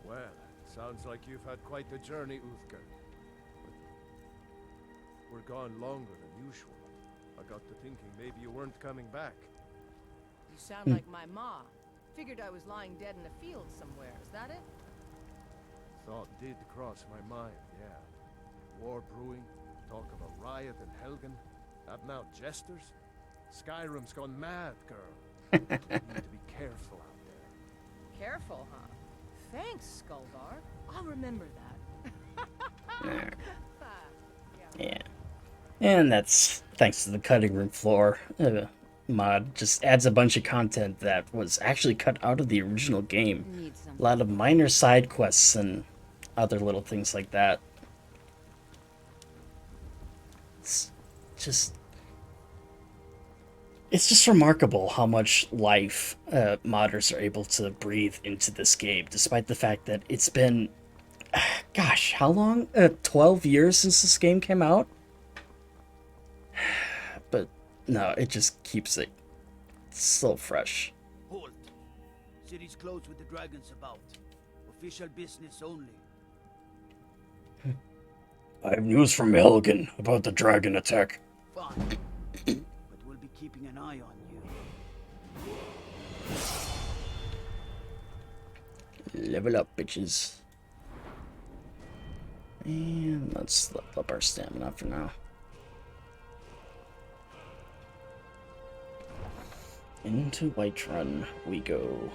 Well, sounds like you've had quite the journey, Uthgar. We're gone longer than usual. I got to thinking maybe you weren't coming back. You sound like my ma. Figured I was lying dead in a field somewhere. Is that it? Thought did cross my mind, yeah. War brewing, talk of a riot in Helgen. Happen out jesters? Skyrim's gone mad, girl. You need to be careful out there. Careful, huh? Thanks, Skullbar. I'll remember that. There. Yeah. Yeah. And that's thanks to the cutting room floor mod. Just adds a bunch of content that was actually cut out of the original game. Need A something. lot of minor side quests and other little things like that. It's just remarkable how much life modders are able to breathe into this game, despite the fact that it's been, gosh, how long? 12 years since this game came out? But no, it just keeps it so fresh. Halt. City's closed with the dragons about. Official business only. I have news from Helgen about the dragon attack. Fine. But we'll be keeping an eye on you. Level up, bitches. And let's level up our stamina for now. Into Whiterun we go.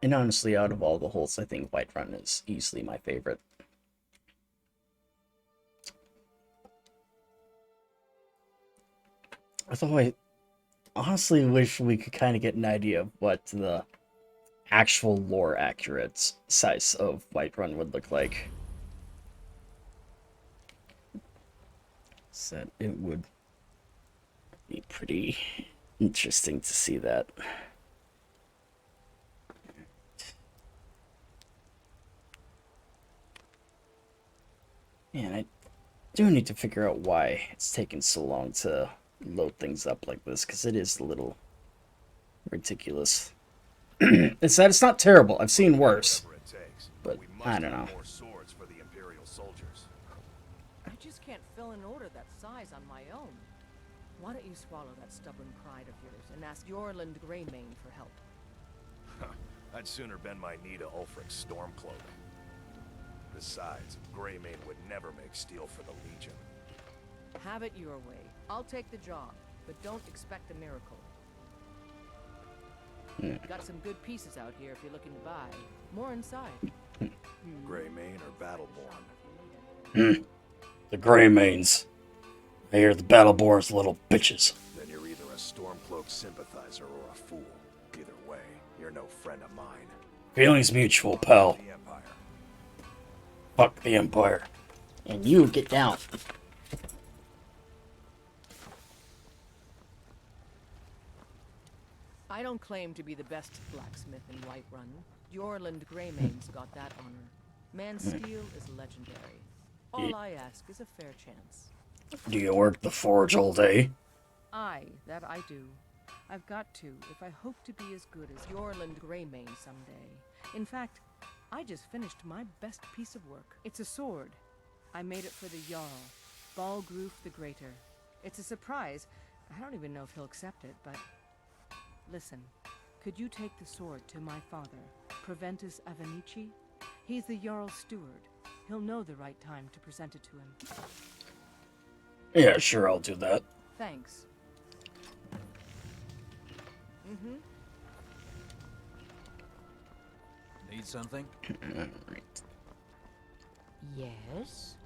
And honestly, out of all the holes, I think Whiterun is easily my favorite. Although I honestly wish we could kind of get an idea of what the actual lore accurate size of Whiterun would look like. So it would be pretty interesting to see that. And I do need to figure out why it's taken so long to load things up like this, because it is a little ridiculous. It's that it's not terrible. I've seen worse, Whatever it takes. but We I must don't have know. more swords for the Imperial soldiers. I just can't fill an order that size on my own. Why don't you swallow that stubborn pride of yours and ask Yorland Greymane for help? I'd sooner bend my knee to Ulfric's Stormcloak. Besides, Greymane would never make steel for the Legion. Have it your way. I'll take the job, but don't expect a miracle. Got some good pieces out here if you're looking to buy. More inside. Greymane or Battleborn? The Greymanes. I hear the Battleborn's little bitches. Then you're either a Stormcloak sympathizer or a fool. Either way, you're no friend of mine. Feelings mutual, pal. The Empire. Fuck the Empire. And you get down. I don't claim to be the best blacksmith in Whiterun. Yorland Greymane's got that honor. Man's steel is legendary. All I ask is a fair chance. Do you work the forge all day? Aye, that I do. I've got to, if I hope to be as good as Yorland Greymane someday. In fact, I just finished my best piece of work. It's a sword. I made it for the Jarl, Balgroof the Greater. It's a surprise. I don't even know if he'll accept it, but... Listen, could you take the sword to my father, Proventus Avenici? He's the Jarl's steward. He'll know the right time to present it to him. Yeah, sure, I'll do that. Thanks. Need something? Alright. Yes?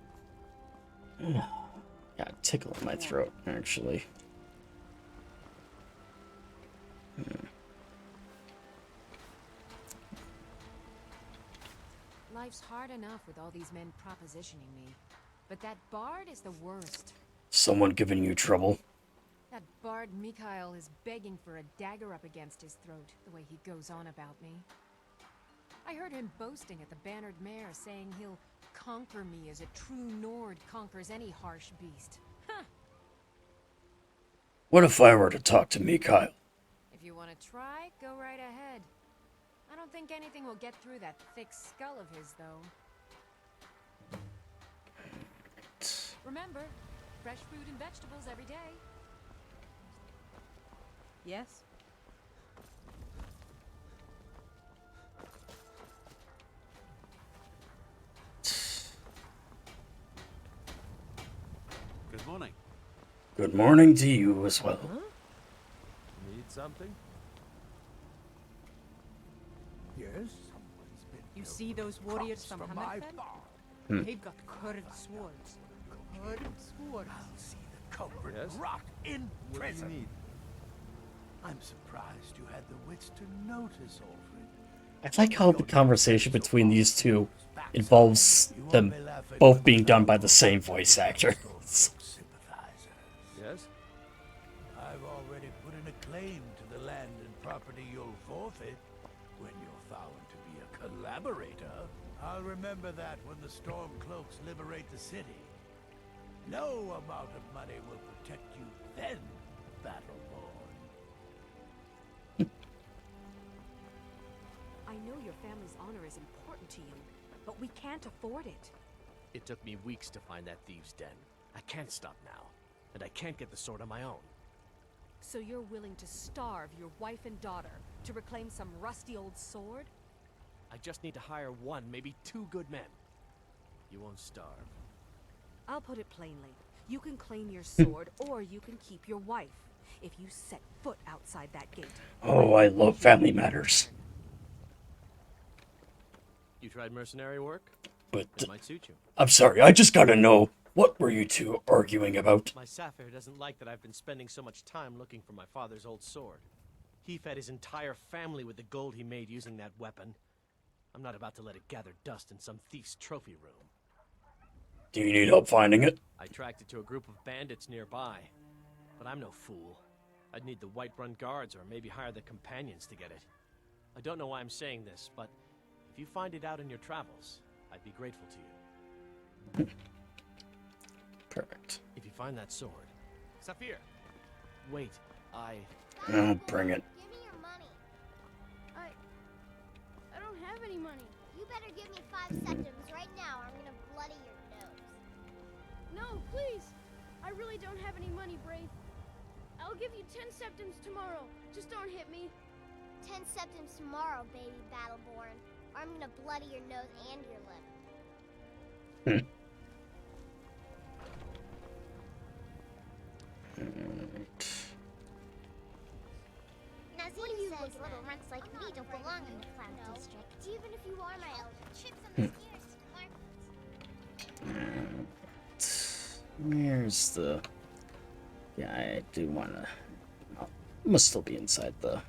Got a tickle in my throat, actually. Life's hard enough with all these men propositioning me. But that bard is the worst. Someone giving you trouble. That bard Mikhail is begging for a dagger up against his throat, the way he goes on about me. I heard him boasting at the Bannered Mare, saying he'll conquer me as a true Nord conquers any harsh beast. Huh. What if I were to talk to Mikhail? If you want to try, go right ahead. I don't think anything will get through that thick skull of his, though. Remember, fresh fruit and vegetables every day. Yes? Good morning. Good morning to you as well. Huh? Need something? Yes, someone's been. You see those warriors from Hammerfell? They've got curved swords. Curved swords. I'll see the culprit Yes? rot in What do you prison. need? I'm surprised you had the wits to notice, Alfred. I like how the conversation between these two involves them both being done by the same voice actor. Yes? I've already put in a claim to the land and property you'll forfeit when you're found to be a collaborator. I'll remember that when the Stormcloaks liberate the city. No amount of money will protect you then, Battleborn. I know your family's honor is important to you, but we can't afford it. It took me weeks to find that thieves' den. I can't stop now, and I can't get the sword on my own. So you're willing to starve your wife and daughter to reclaim some rusty old sword? I just need to hire one, maybe two good men. You won't starve. I'll put it plainly. You can claim your sword, or you can keep your wife. If you set foot outside that gate. Oh, I love Family Matters. You tried mercenary work? But It might suit you. I'm sorry, I just gotta know, what were you two arguing about? My Sapphire doesn't like that I've been spending so much time looking for my father's old sword. He fed his entire family with the gold he made using that weapon. I'm not about to let it gather dust in some thief's trophy room. Do you need help finding it? I tracked it to a group of bandits nearby. But I'm no fool. I'd need the Whiterun guards or maybe hire the companions to get it. I don't know why I'm saying this, but if you find it out in your travels, I'd be grateful to you. Perfect. If you find that sword... Saphir! Wait, Oh, bring it. Give me your money. I don't have any money. You better give me 5 septims right now or I'm gonna bloody your nose. No, please! I really don't have any money, Brave. I'll give you 10 septims tomorrow. Just don't hit me. 10 septims tomorrow, baby Battleborn. Or I'm gonna bloody your nose and your lip. Now, Zee says little runts like me don't belong in the Cloud District. Even if you are my elder. Chips on the spears. Where's the... Yeah, I do wanna... Oh, must still be inside the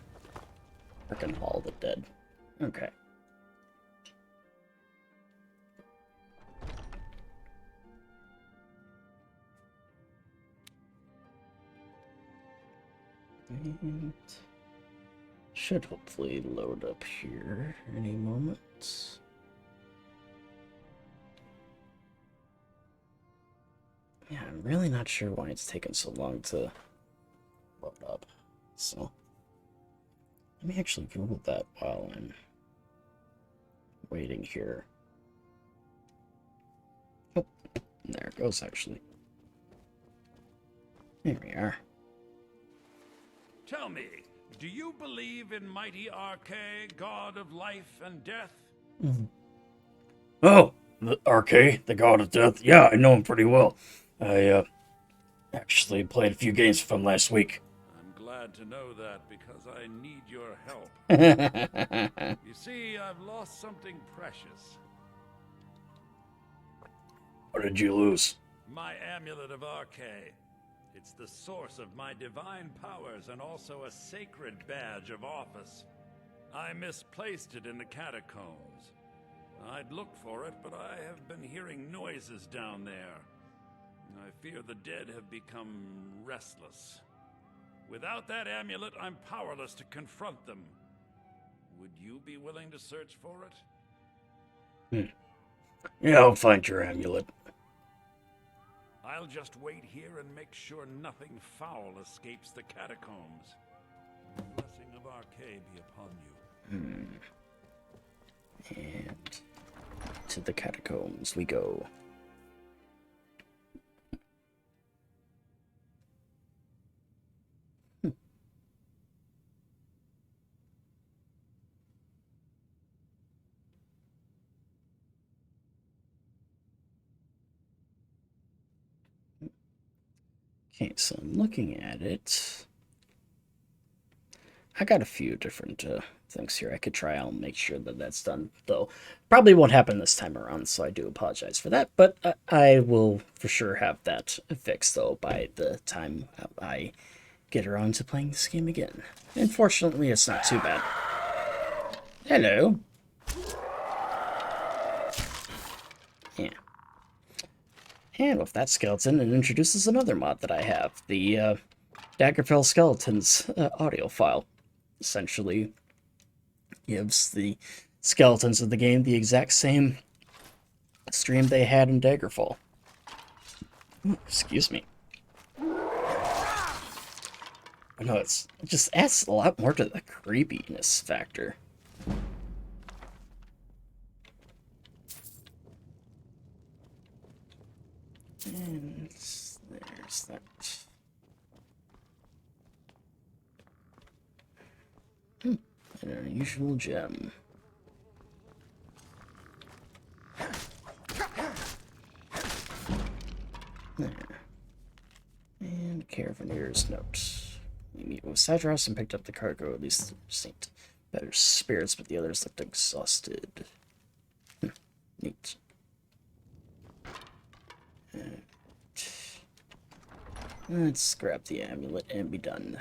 frickin' Hall of the Dead. Okay. And should hopefully load up here any moment. Yeah, I'm really not sure why it's taken so long to load up. So let me actually Google that while I'm waiting here. Oh, there it goes actually. There we are. Tell me, do you believe in mighty Arche, god of life and death? Oh, the Arche, the god of death. Yeah, I know him pretty well. I actually played a few games with him last week. I'm glad to know that because I need your help. You see, I've lost something precious. What did you lose? My amulet of Arche. It's the source of my divine powers and also a sacred badge of office. I misplaced it in the catacombs. I'd look for it, but I have been hearing noises down there. I fear the dead have become restless. Without that amulet, I'm powerless to confront them. Would you be willing to search for it? Yeah, I'll find your amulet. I'll just wait here and make sure nothing foul escapes the catacombs. The blessing of Arcade be upon you. And to the catacombs we go. Okay, so I'm looking at it. I got a few different things here I could try. I'll make sure that that's done, though. Probably won't happen this time around, so I do apologize for that. But I will for sure have that fixed, though, by the time I get around to playing this game again. Unfortunately, it's not too bad. Hello. Yeah. And with that skeleton, it introduces another mod that I have, the Daggerfell Skeletons audio file. Essentially gives the skeletons of the game the exact same stream they had in Daggerfall. Ooh, excuse me. But no, it just adds a lot more to the creepiness factor. And there's that. An unusual gem. There. And Caravanier's note. We meet with Sadras and picked up the cargo. At least seemed better spirits, but the others looked exhausted. Neat. Let's grab the amulet and be done.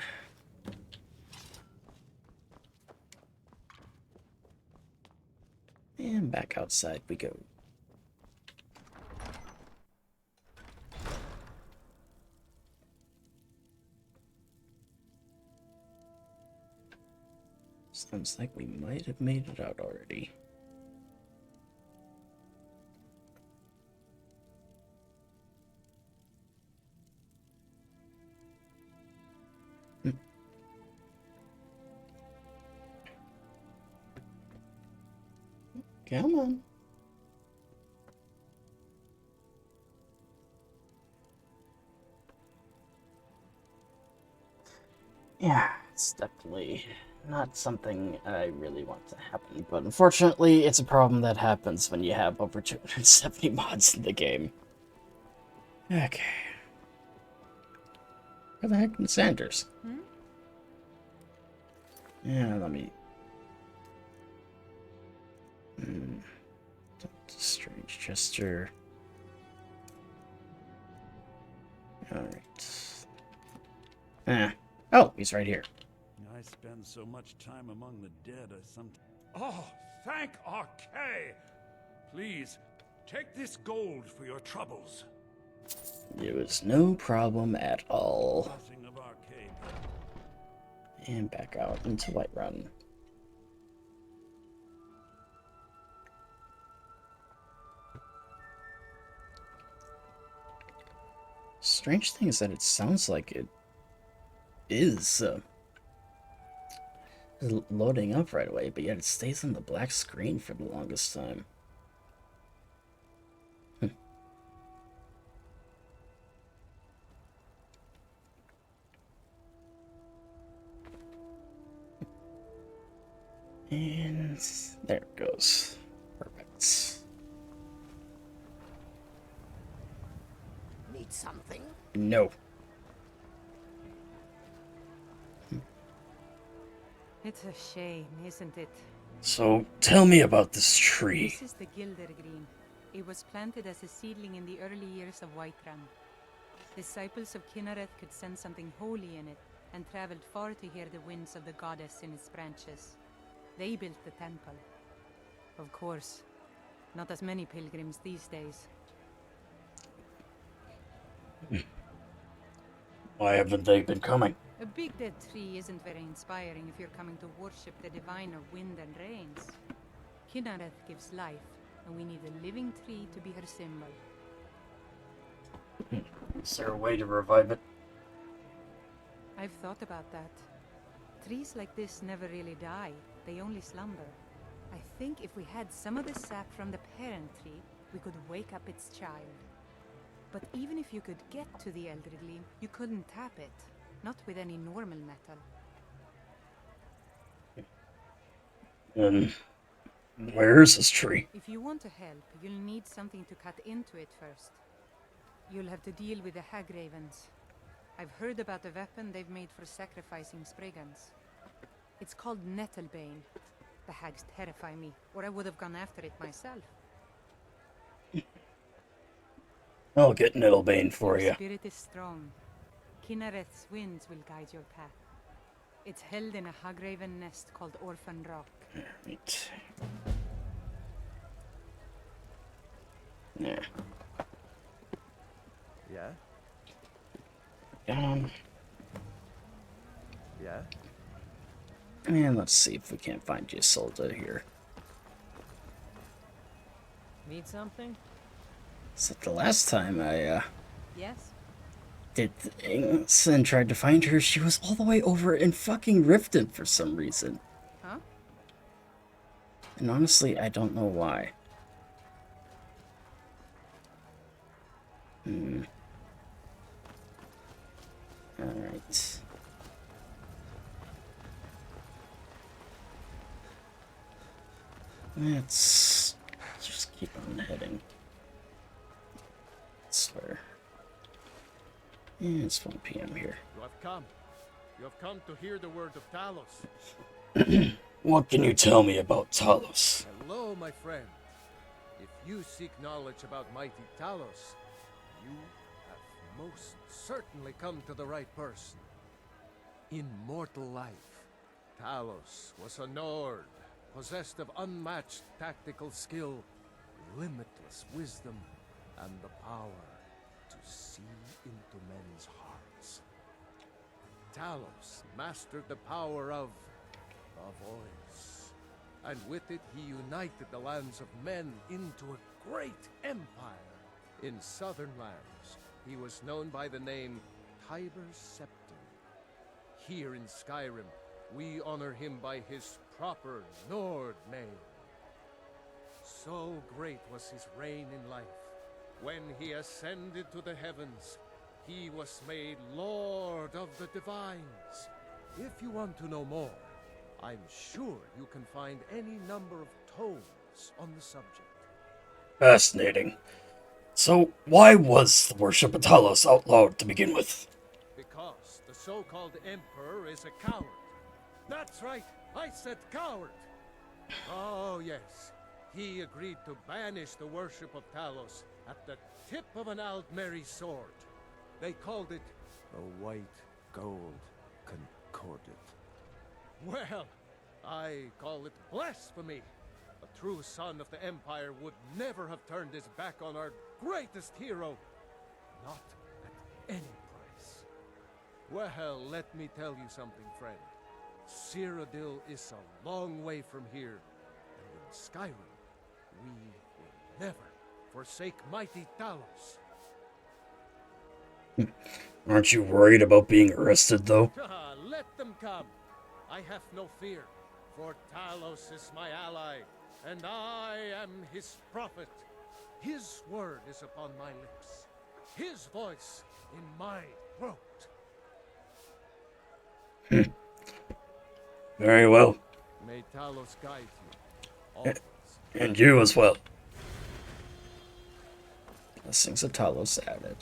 And back outside we go. Sounds like we might have made it out already. Come on. Yeah, it's definitely not something I really want to happen, but unfortunately, it's a problem that happens when you have over 270 mods in the game. Okay. Where the heck is Sanders? Yeah, let me... Strange gesture. Alright. Oh, he's right here. I spend so much time among the dead, I sometimes... Oh, thank Arcade! Please, take this gold for your troubles. It was no problem at all. Blessing of Arcade. And back out into Whiterun. Strange thing is that it sounds like it is loading up right away, but yet it stays on the black screen for the longest time. And there it goes. Perfect. Need something? No. It's a shame, isn't it? So, tell me about this tree. This is the Gildergreen. It was planted as a seedling in the early years of Whiterun. Disciples of Kinnereth could sense something holy in it, and traveled far to hear the winds of the goddess in its branches. They built the temple. Of course, Not as many pilgrims these days. Why haven't they been coming? A big dead tree isn't very inspiring if you're coming to worship the divine of wind and rains. Kynareth gives life, and we need a living tree to be her symbol. Is there a way to revive it? I've thought about that. Trees like this never really die, they only slumber. I think if we had some of the sap from the parent tree, we could wake up its child. But even if you could get to the elderly, you couldn't tap it. Not with any normal metal. Where is this tree? If you want to help, you'll need something to cut into it first. You'll have to deal with the hag ravens. I've heard about a weapon they've made for sacrificing Spriggans. It's called Nettlebane. The hags terrify me, or I would have gone after it myself. I'll get Nettlebane for you. Your spirit is strong. Kynareth's winds will guide your path. It's held in a hagraven nest called Orphan Rock. Right. Yeah. Yeah? Yeah? And let's see if we can't find Isolde here. Need something? So the last time I Yes? did things and tried to find her, she was all the way over in fucking Riften for some reason. Huh? And honestly, I don't know why. Alright. Let's just keep on heading. I swear. Yeah, it's 1 p.m. here. You have come. You have come to hear the word of Talos. What can you tell me about Talos? Hello, my friend. If you seek knowledge about mighty Talos, you have most certainly come to the right person. In mortal life, Talos was a Nord, possessed of unmatched tactical skill, limitless wisdom, and the power to see into men's hearts. Talos mastered the power of the voice, and with it he united the lands of men into a great empire. In southern lands, he was known by the name Tiber Septim. Here in Skyrim, we honor him by his proper Nord name. So great was his reign in life. When he ascended to the heavens, he was made Lord of the Divines. If you want to know more, I'm sure you can find any number of tomes on the subject. Fascinating. So, why was the worship of Talos outlawed to begin with? Because the so-called Emperor is a coward. That's right, I said coward. Oh yes, he agreed to banish the worship of Talos at the tip of an Aldmeri sword. They called it the White Gold Concordat. Well, I call it blasphemy. A true son of the Empire would never have turned his back on our greatest hero. Not at any price. Well, let me tell you something, friend. Cyrodiil is a long way from here, and in Skyrim, we will never forsake mighty Talos. Aren't you worried about being arrested, though? Let them come. I have no fear, for Talos is my ally, and I am his prophet. His word is upon my lips, his voice in my throat. Very well. May Talos guide you, always. And you as well. Blessings of Talos added.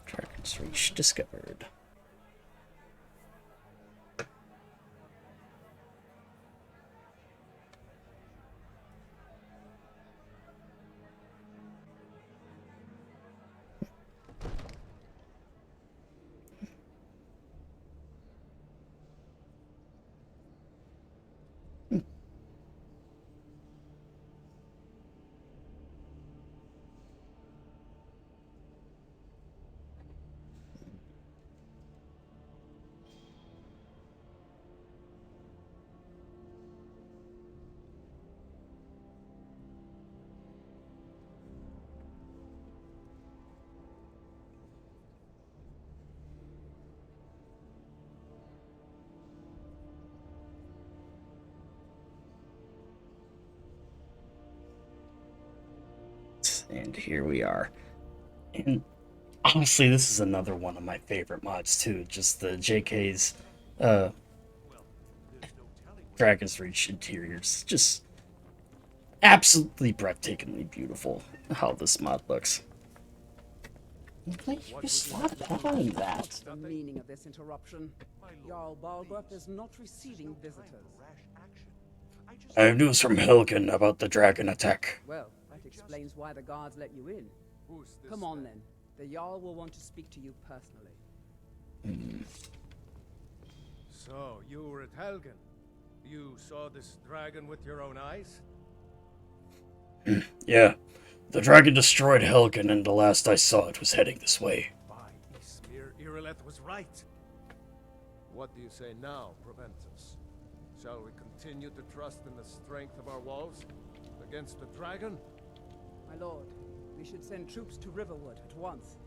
Dragon's Reach discovered. and here we are. And honestly, this is another one of my favorite mods too. Just the JK's Dragon's Reach interiors. Just absolutely breathtakingly beautiful how this mod looks. Like, you stop calling that. The meaning of this interruption. Jarl Balgruuf is not receiving visitors. I have news from Helgen about the dragon attack. Well, that explains why the guards let you in. Come on then. The Jarl will want to speak to you personally. So, you were at Helgen. You saw this dragon with your own eyes? Yeah. The dragon destroyed Helgen, and the last I saw it was heading this way. By Ismir, Irileth was right. What do you say now, Proventus? Shall we continue to trust in the strength of our walls against the dragon? My lord, we should send troops to Riverwood at once.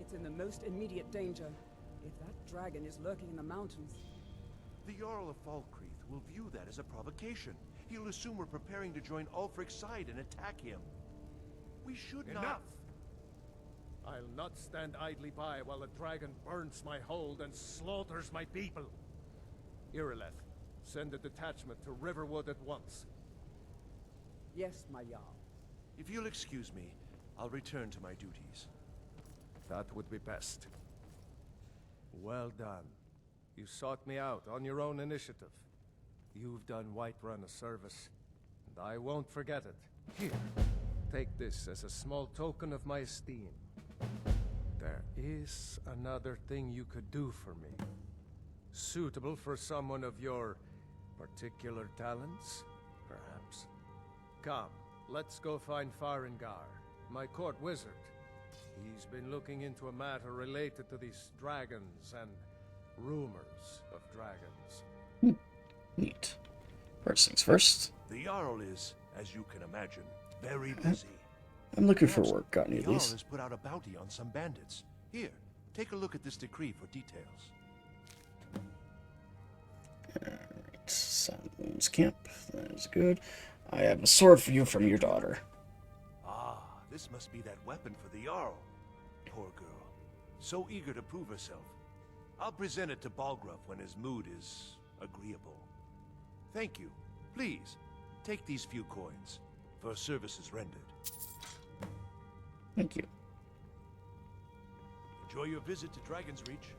It's in the most immediate danger. If that dragon is lurking in the mountains... The Jarl of Falkreath will view that as a provocation. He'll assume we're preparing to join Ulfric's side and attack him. We should not... Enough! I'll not stand idly by while the dragon burns my hold and slaughters my people. Irileth, send a detachment to Riverwood at once. Yes, my Jarl. If you'll excuse me, I'll return to my duties. That would be best. Well done. You sought me out on your own initiative. You've done Whiterun a service, and I won't forget it. Here, take this as a small token of my esteem. There is another thing you could do for me. Suitable for someone of your particular talents, perhaps. Come, let's go find Farengar, my court wizard. He's been looking into a matter related to these dragons and rumors of dragons. Neat. First things first. The Jarl is, as you can imagine, very busy. I'm looking for work. Got any The of Jarl these? has put out a bounty on some bandits. Here, take a look at this decree for details. Alright, Silent Camp. That is good. I have a sword for you from your daughter. Ah, this must be that weapon for the Jarl. Poor girl. So eager to prove herself. I'll present it to Balgruuf when his mood is agreeable. Thank you. Please, take these few coins for services rendered. Thank you. Enjoy your visit to Dragon's Reach.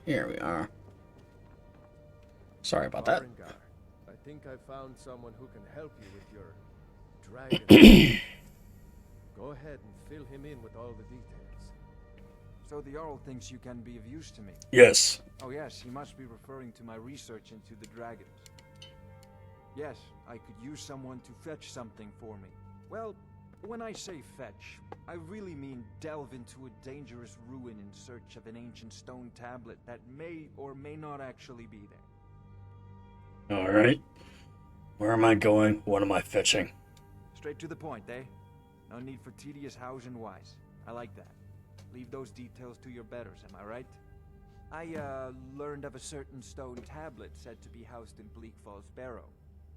Here we are. Sorry about that. Farengar, I think I found someone who can help you with your dragon. Go ahead and fill him in with all the details. So the Jarl thinks you can be of use to me? Yes. Oh yes, he must be referring to my research into the dragons. Yes, I could use someone to fetch something for me. Well, when I say fetch, I really mean delve into a dangerous ruin in search of an ancient stone tablet that may or may not actually be there. Alright. Where am I going? What am I fetching? Straight to the point, eh? No need for tedious hows and whys. I like that. Leave those details to your betters, am I right? I, learned of a certain stone tablet said to be housed in Bleak Falls Barrow.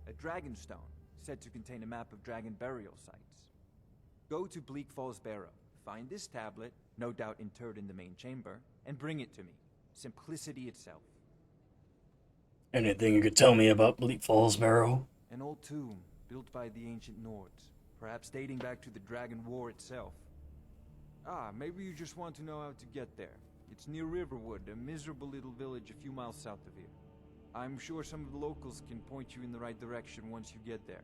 A dragon stone, said to contain a map of dragon burial sites. Go to Bleak Falls Barrow, find this tablet, no doubt interred in the main chamber, and bring it to me. Simplicity itself. Anything you could tell me about Bleak Falls Barrow? An old tomb, built by the ancient Nords, perhaps dating back to the Dragon War itself. Ah, maybe you just want to know how to get there. It's near Riverwood, a miserable little village a few miles south of here. I'm sure some of the locals can point you in the right direction once you get there.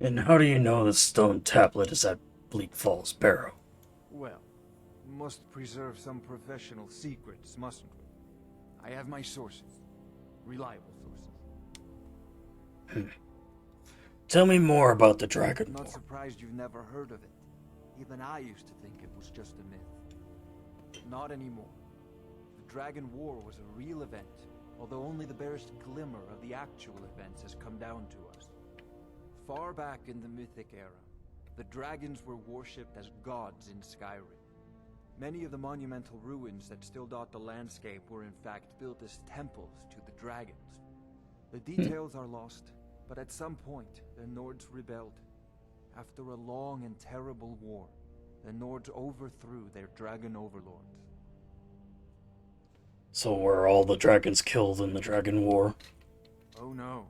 And how do you know the stone tablet is at Bleak Falls Barrow? Well, must preserve some professional secrets, mustn't we? I have my sources. Reliable sources. Tell me more about the Dragon Not War. surprised you've never heard of it. Even I used to think it was just a myth. But not anymore. The Dragon War was a real event, although only the barest glimmer of the actual events has come down to us. Far back in the Mythic era, the dragons were worshipped as gods in Skyrim. Many of the monumental ruins that still dot the landscape were in fact built as temples to the dragons. The details are lost, but at some point, the Nords rebelled. After a long and terrible war, the Nords overthrew their dragon overlords. So were all the dragons killed in the Dragon War? Oh no.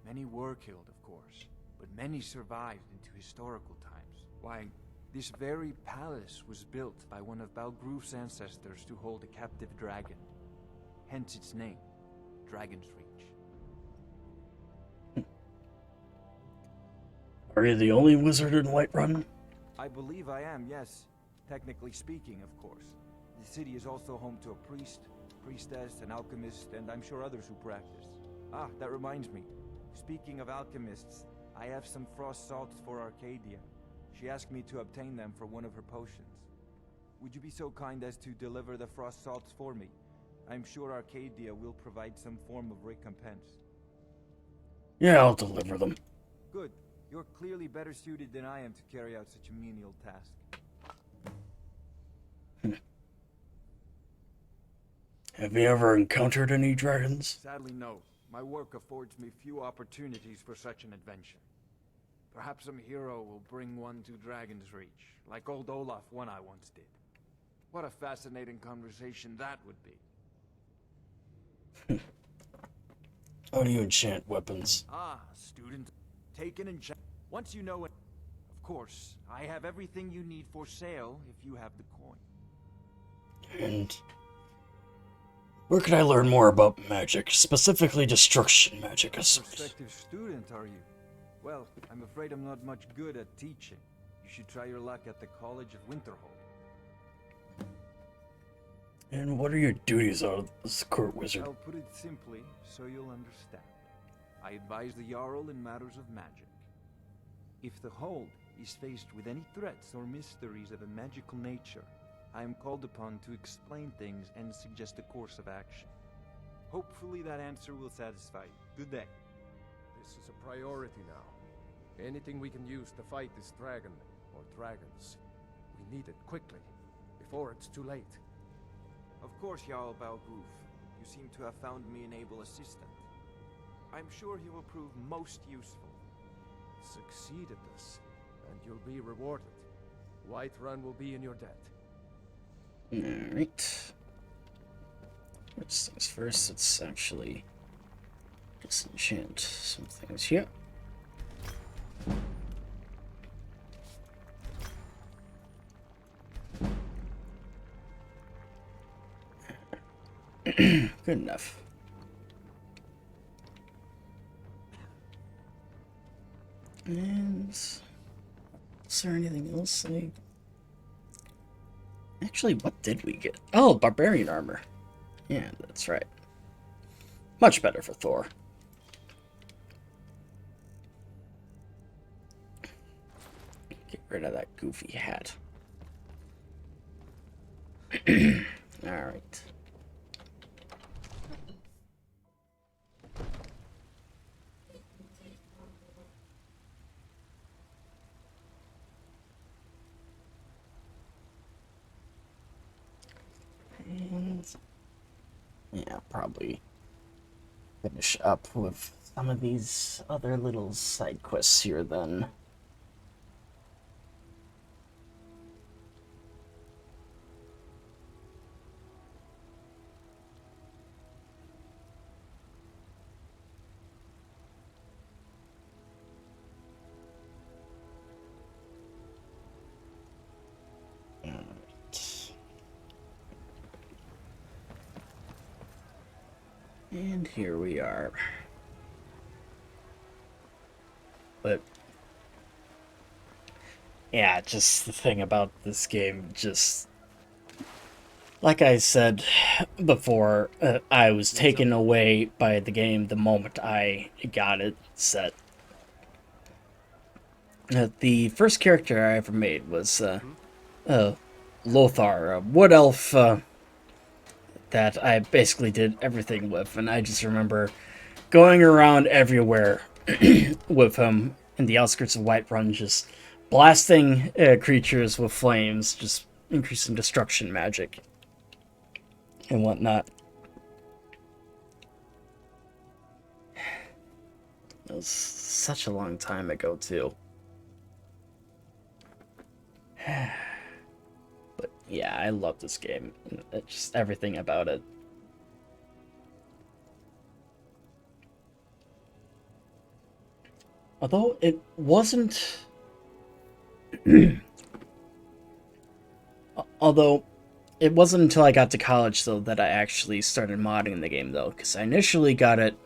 Many were killed, of course, but many survived into historical times. Why, this very palace was built by one of Balgroof's ancestors to hold a captive dragon. Hence its name, Dragon's Reach. Are you the only wizard in Whiterun? I believe I am, yes. Technically speaking, of course. The city is also home to a priest, priestess, an alchemist, and I'm sure others who practice. Ah, that reminds me. Speaking of alchemists, I have some frost salts for Arcadia. She asked me to obtain them for one of her potions. Would you be so kind as to deliver the frost salts for me? I'm sure Arcadia will provide some form of recompense. Yeah, I'll deliver them. Good. You're clearly better suited than I am to carry out such a menial task. Have you ever encountered any dragons? Sadly, no. My work affords me few opportunities for such an adventure. Perhaps some hero will bring one to Dragon's Reach, like old Olaf one I once did. What a fascinating conversation that would be. How do you enchant weapons? Ah, student. Take an enchant. Once you know it. Of course, I have everything you need for sale if you have the coin. And where can I learn more about magic, specifically destruction magic? Prospective student, are you? Well, I'm afraid I'm not much good at teaching. You should try your luck at the College of Winterhold. And what are your duties as a court wizard? I'll put it simply so you'll understand. I advise the Jarl in matters of magic. If the Hold is faced with any threats or mysteries of a magical nature, I am called upon to explain things and suggest a course of action. Hopefully that answer will satisfy you. Good day. This is a priority now. Anything we can use to fight this dragon, or dragons, we need it quickly, before it's too late. Of course, Jarl Balgroof. You seem to have found me an able assistant. I'm sure he will prove most useful. Succeed at this, and you'll be rewarded. Whiterun will be in your debt. Alright. First things first, let's actually disenchant some things here. Good enough. And is there anything else? Actually, what did we get? Oh, barbarian armor. Yeah, that's right. Much better for Thor. Get rid of that goofy hat. Alright. And yeah, probably finish up with some of these other little side quests here then. And here we are. But yeah, just the thing about this game, just like I said before, I was taken away by the game the moment I got it set. The first character I ever made was Lothar, a wood elf that I basically did everything with, and I just remember going around everywhere with him in the outskirts of Whiterun, just blasting creatures with flames, just increasing destruction magic and whatnot. That was such a long time ago, too. But yeah, I love this game. It's just everything about it. Although it wasn't... Although it wasn't until I got to college, though, that I actually started modding the game, though. Because I initially got it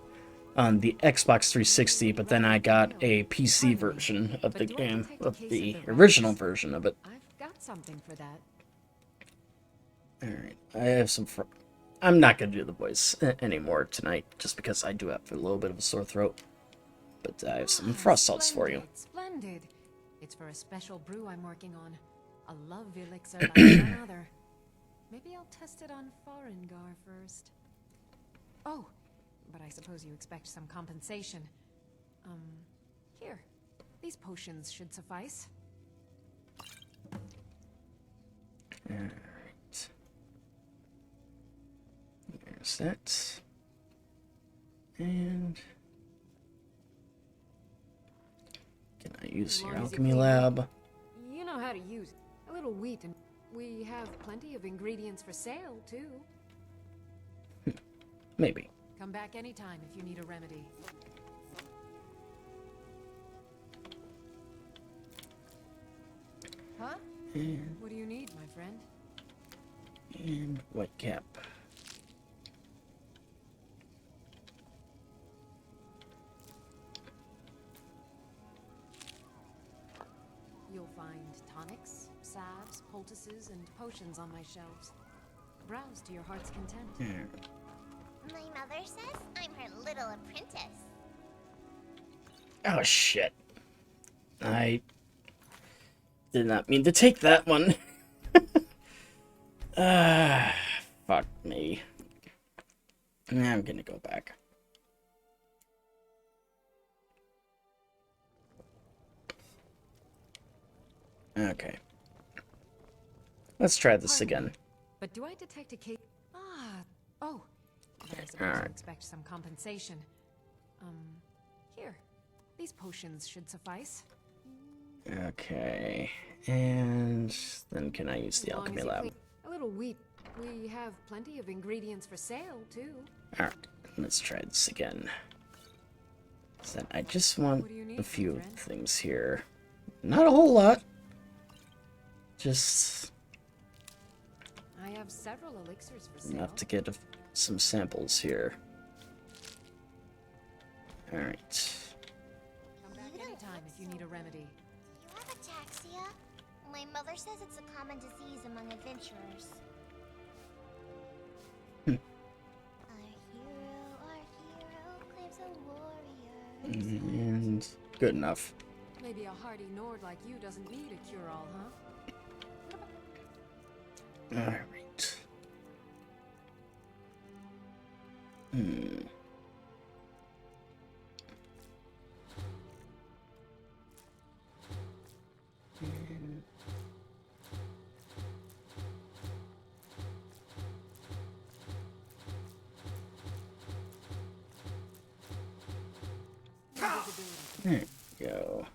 on the Xbox 360, but then I got a PC version of the game, of the original version of it. I've got something for that. Alright, I have some... I'm not going to do the voice anymore tonight, just because I do have a little bit of a sore throat. But I have some frost salts for you. Splendid. It's for a special brew I'm working on. A love elixir like none other. Maybe I'll test it on Farengar first. Oh, but I suppose you expect some compensation. Here. These potions should suffice. Alright. There's that. And... can I use your alchemy lab? You know how to use a little wheat, and we have plenty of ingredients for sale, too. Maybe. Come back anytime if you need a remedy. Huh? And, what do you need, my friend? and white cap. You'll find tonics, salves, poultices, and potions on my shelves. Browse to your heart's content. My mother says I'm her little apprentice. Oh shit. I did not mean to take that one. Fuck me. I'm gonna go back. Okay. Let's try this again. But do I detect a case? Oh. But I suppose you expect some compensation. Here. These potions should suffice. Okay. And then can I use the alchemy lab? A little wheat. We have plenty of ingredients for sale, too. Alright, let's try this again. So I just want a few things here. Not a whole lot. Just I have several elixirs for sale. enough to get some samples here. Alright. Come back anytime if you need a remedy. Do you have ataxia? My mother says it's a common disease among adventurers. Our hero claims a warrior. And good enough. Maybe a hardy Nord like you doesn't need a cure-all, huh? Alright. There we go.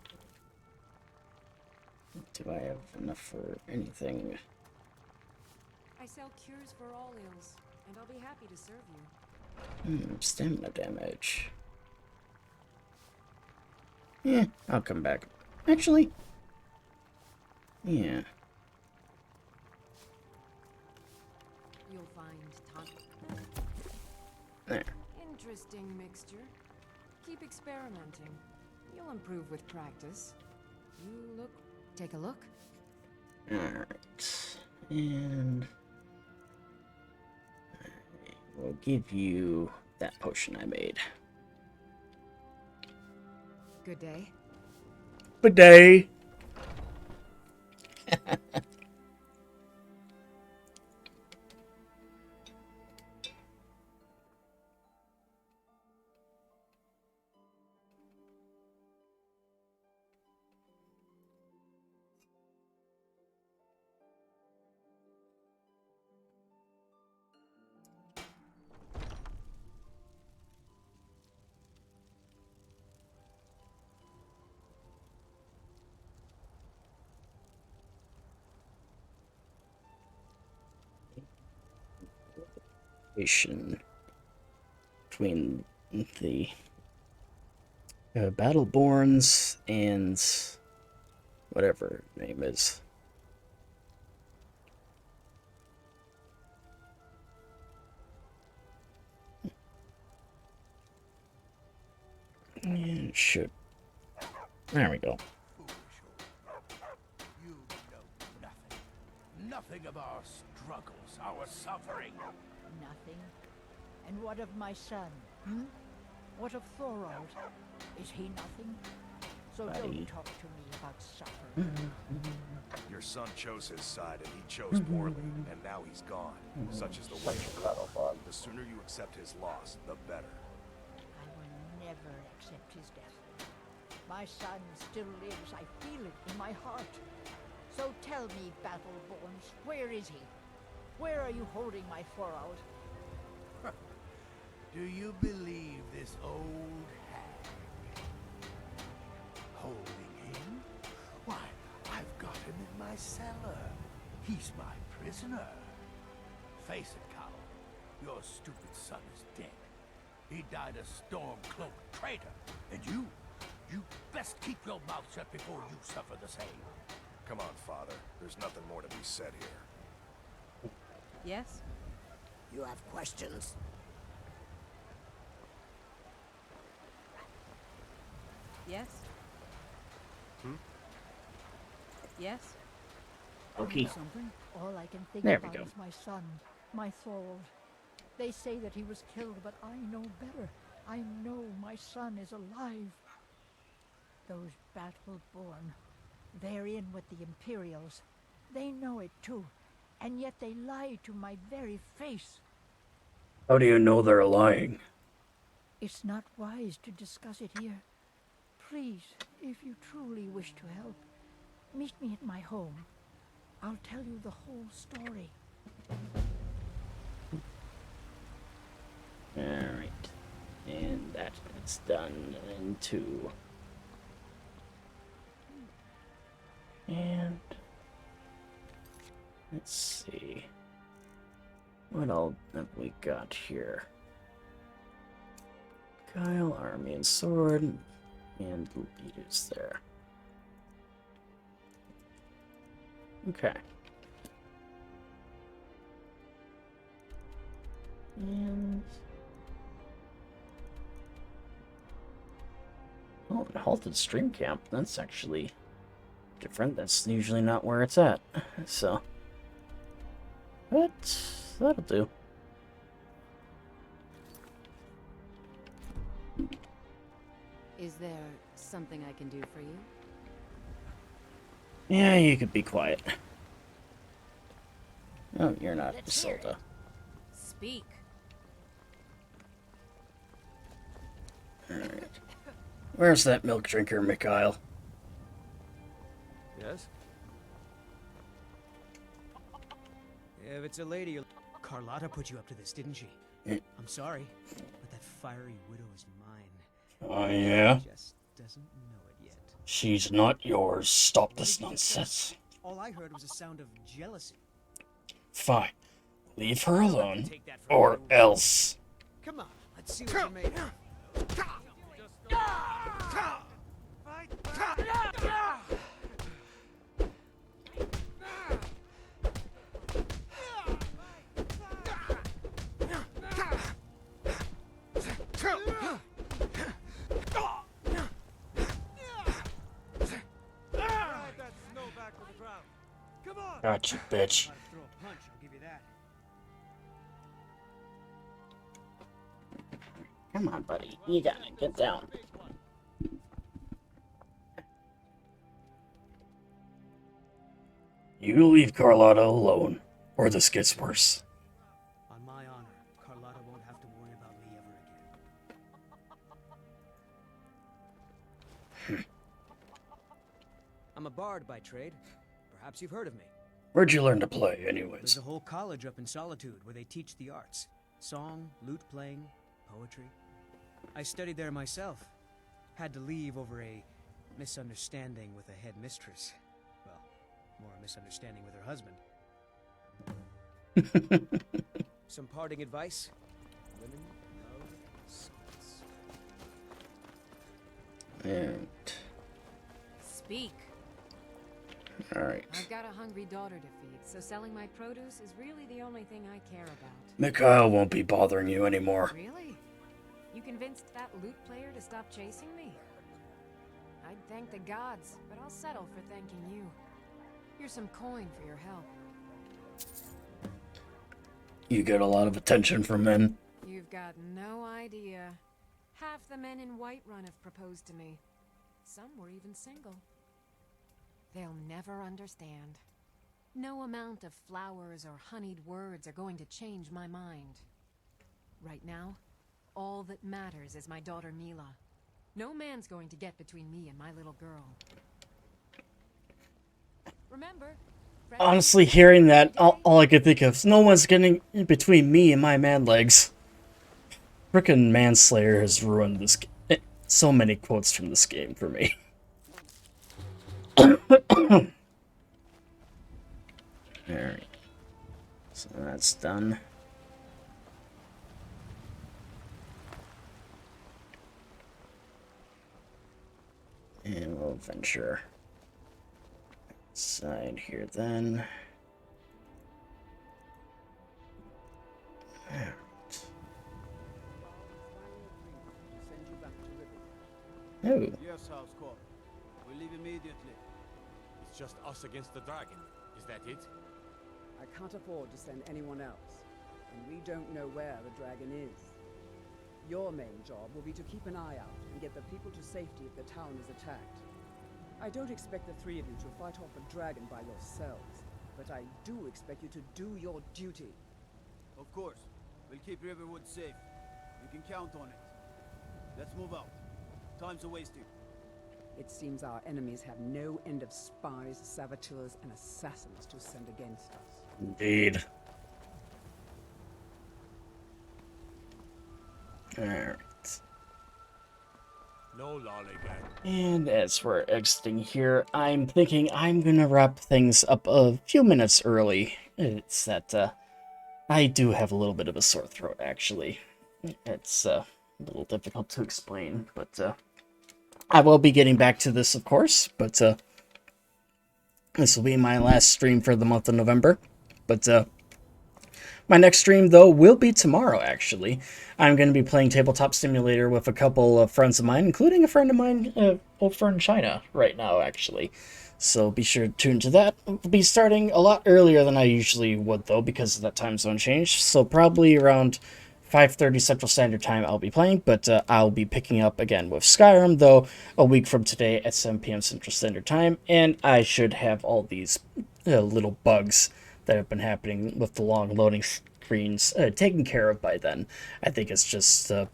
Do I have enough for anything? I sell cures for all ills, and I'll be happy to serve you. Stamina damage. Yeah, I'll come back. Actually, yeah. You'll find There. interesting mixture. Keep experimenting. You'll improve with practice. You look. Take a look. Alright. And I will give you that potion I made. Good day. Good day. Relation between the Battleborns and whatever her name is. And should. There we go. You know nothing. Nothing of our struggles, our suffering. Nothing. And what of my son? Hmm? What of Thorold? Is he nothing? So don't talk to me about suffering. Your son chose his side, and he chose poorly, and now he's gone. Such is the way. The sooner you accept his loss, the better. I will never accept his death. My son still lives. I feel it in my heart. So tell me, Battleborns, where is he? Where are you holding my Thorold? Do you believe this old hag? Holding him? Why, I've got him in my cellar. He's my prisoner. Face it, Cowell. Your stupid son is dead. He died a storm-cloaked traitor. And you best keep your mouth shut before you suffer the same. Come on, Father. There's nothing more to be said here. Yes? You have questions? Yes? Yes? Okay. Something? All I can think There we about go. is my son, my Thorold. They say that he was killed, but I know better. I know my son is alive. Those Battleborn, they're in with the Imperials. They know it too, and yet they lie to my very face. How do you know they're lying? It's not wise to discuss it here. Please, if you truly wish to help, meet me at my home. I'll tell you the whole story. Alright. And that is done in 2. And let's see. What all have we got here? Kyle, army and sword, and leaders there. Okay. And oh, it halted stream camp. That's actually different. That's usually not where it's at. So, but that'll do. Is there something I can do for you? Yeah, you could be quiet. Oh, you're not Isolda. Speak. Alright. Where's that milk drinker, Mikhail? Yes? If it's a lady, Carlotta put you up to this, didn't she? I'm sorry, but that fiery widow is mine. Oh, yeah? She just doesn't know it yet. She's not yours. Stop this nonsense. All I heard was a sound of jealousy. Fine. Leave her alone, or else. Come on, let's see what you're made of. Gotcha, bitch. Throw a punch, I'll give you that. Come on, buddy. You gotta get down. You leave Carlotta alone, or this gets worse. On my honor, Carlotta won't have to worry about me ever again. I'm a bard by trade. Perhaps you've heard of me. Where'd you learn to play, anyways? There's a whole college up in Solitude where they teach the arts. Song, lute playing, poetry. I studied there myself. Had to leave over a misunderstanding with a head mistress. Well, more a misunderstanding with her husband. Some parting advice? Women love swords. And Speak. alright. I've got a hungry daughter to feed, so selling my produce is really the only thing I care about. Mikhail won't be bothering you anymore. Really? You convinced that lute player to stop chasing me? I'd thank the gods, but I'll settle for thanking you. Here's some coin for your help. You get a lot of attention from men. You've got no idea. Half the men in Whiterun have proposed to me. Some were even single. They'll never understand. No amount of flowers or honeyed words are going to change my mind. Right now, all that matters is my daughter Mila. No man's going to get between me and my little girl. Remember? Honestly, hearing that, all I could think of is no one's getting in between me and my man legs. Frickin' Manslayer has ruined this game. So many quotes from this game for me. Alright. So that's done. And we'll venture inside here then. Alright. Oh. Yes, House Court. We leave immediately. It's just us against the dragon. Is that it? I can't afford to send anyone else, and we don't know where the dragon is. Your main job will be to keep an eye out and get the people to safety if the town is attacked. I don't expect the three of you to fight off the dragon by yourselves, but I do expect you to do your duty. Of course. We'll keep Riverwood safe. You can count on it. Let's move out. Time's a-wasting. It seems our enemies have no end of spies, saboteurs, and assassins to send against us. Indeed. Alright. No lollygag. And as we're exiting here, I'm thinking I'm gonna wrap things up a few minutes early. It's that, I do have a little bit of a sore throat, actually. It's, a little difficult to explain, but, I will be getting back to this, of course, but, this will be my last stream for the month of November. But, my next stream, though, will be tomorrow, actually. I'm going to be playing Tabletop Simulator with a couple of friends of mine, including a friend of mine over in China right now, actually. So be sure to tune to that. We'll be starting a lot earlier than I usually would, though, because of that time zone change. So probably around 5:30 Central Standard Time I'll be playing, but I'll be picking up again with Skyrim, though, a week from today at 7 p.m. Central Standard Time, and I should have all these little bugs that have been happening with the long loading screens taken care of by then. I think it's just a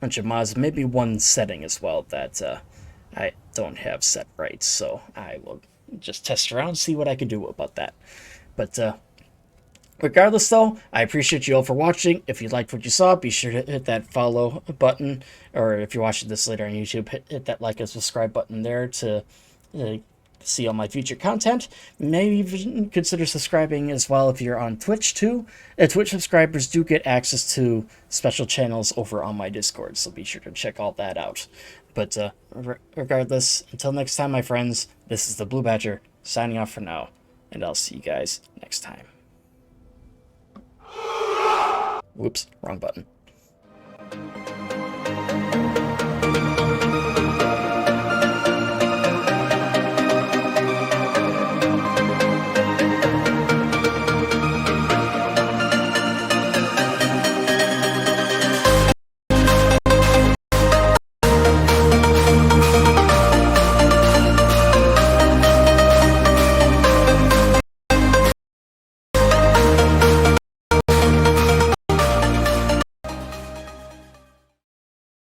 bunch of mods, maybe one setting as well that I don't have set right, so I will just test around, see what I can do about that. But regardless, though, I appreciate you all for watching. If you liked what you saw, be sure to hit that follow button, or if you're watching this later on YouTube, hit that like and subscribe button there to see all my future content. Maybe even consider subscribing as well if you're on Twitch too. Twitch subscribers do get access to special channels over on my Discord, so be sure to check all that out. But regardless, until next time, my friends, this is the Blue Badger signing off for now, and I'll see you guys next time. Whoops, wrong button.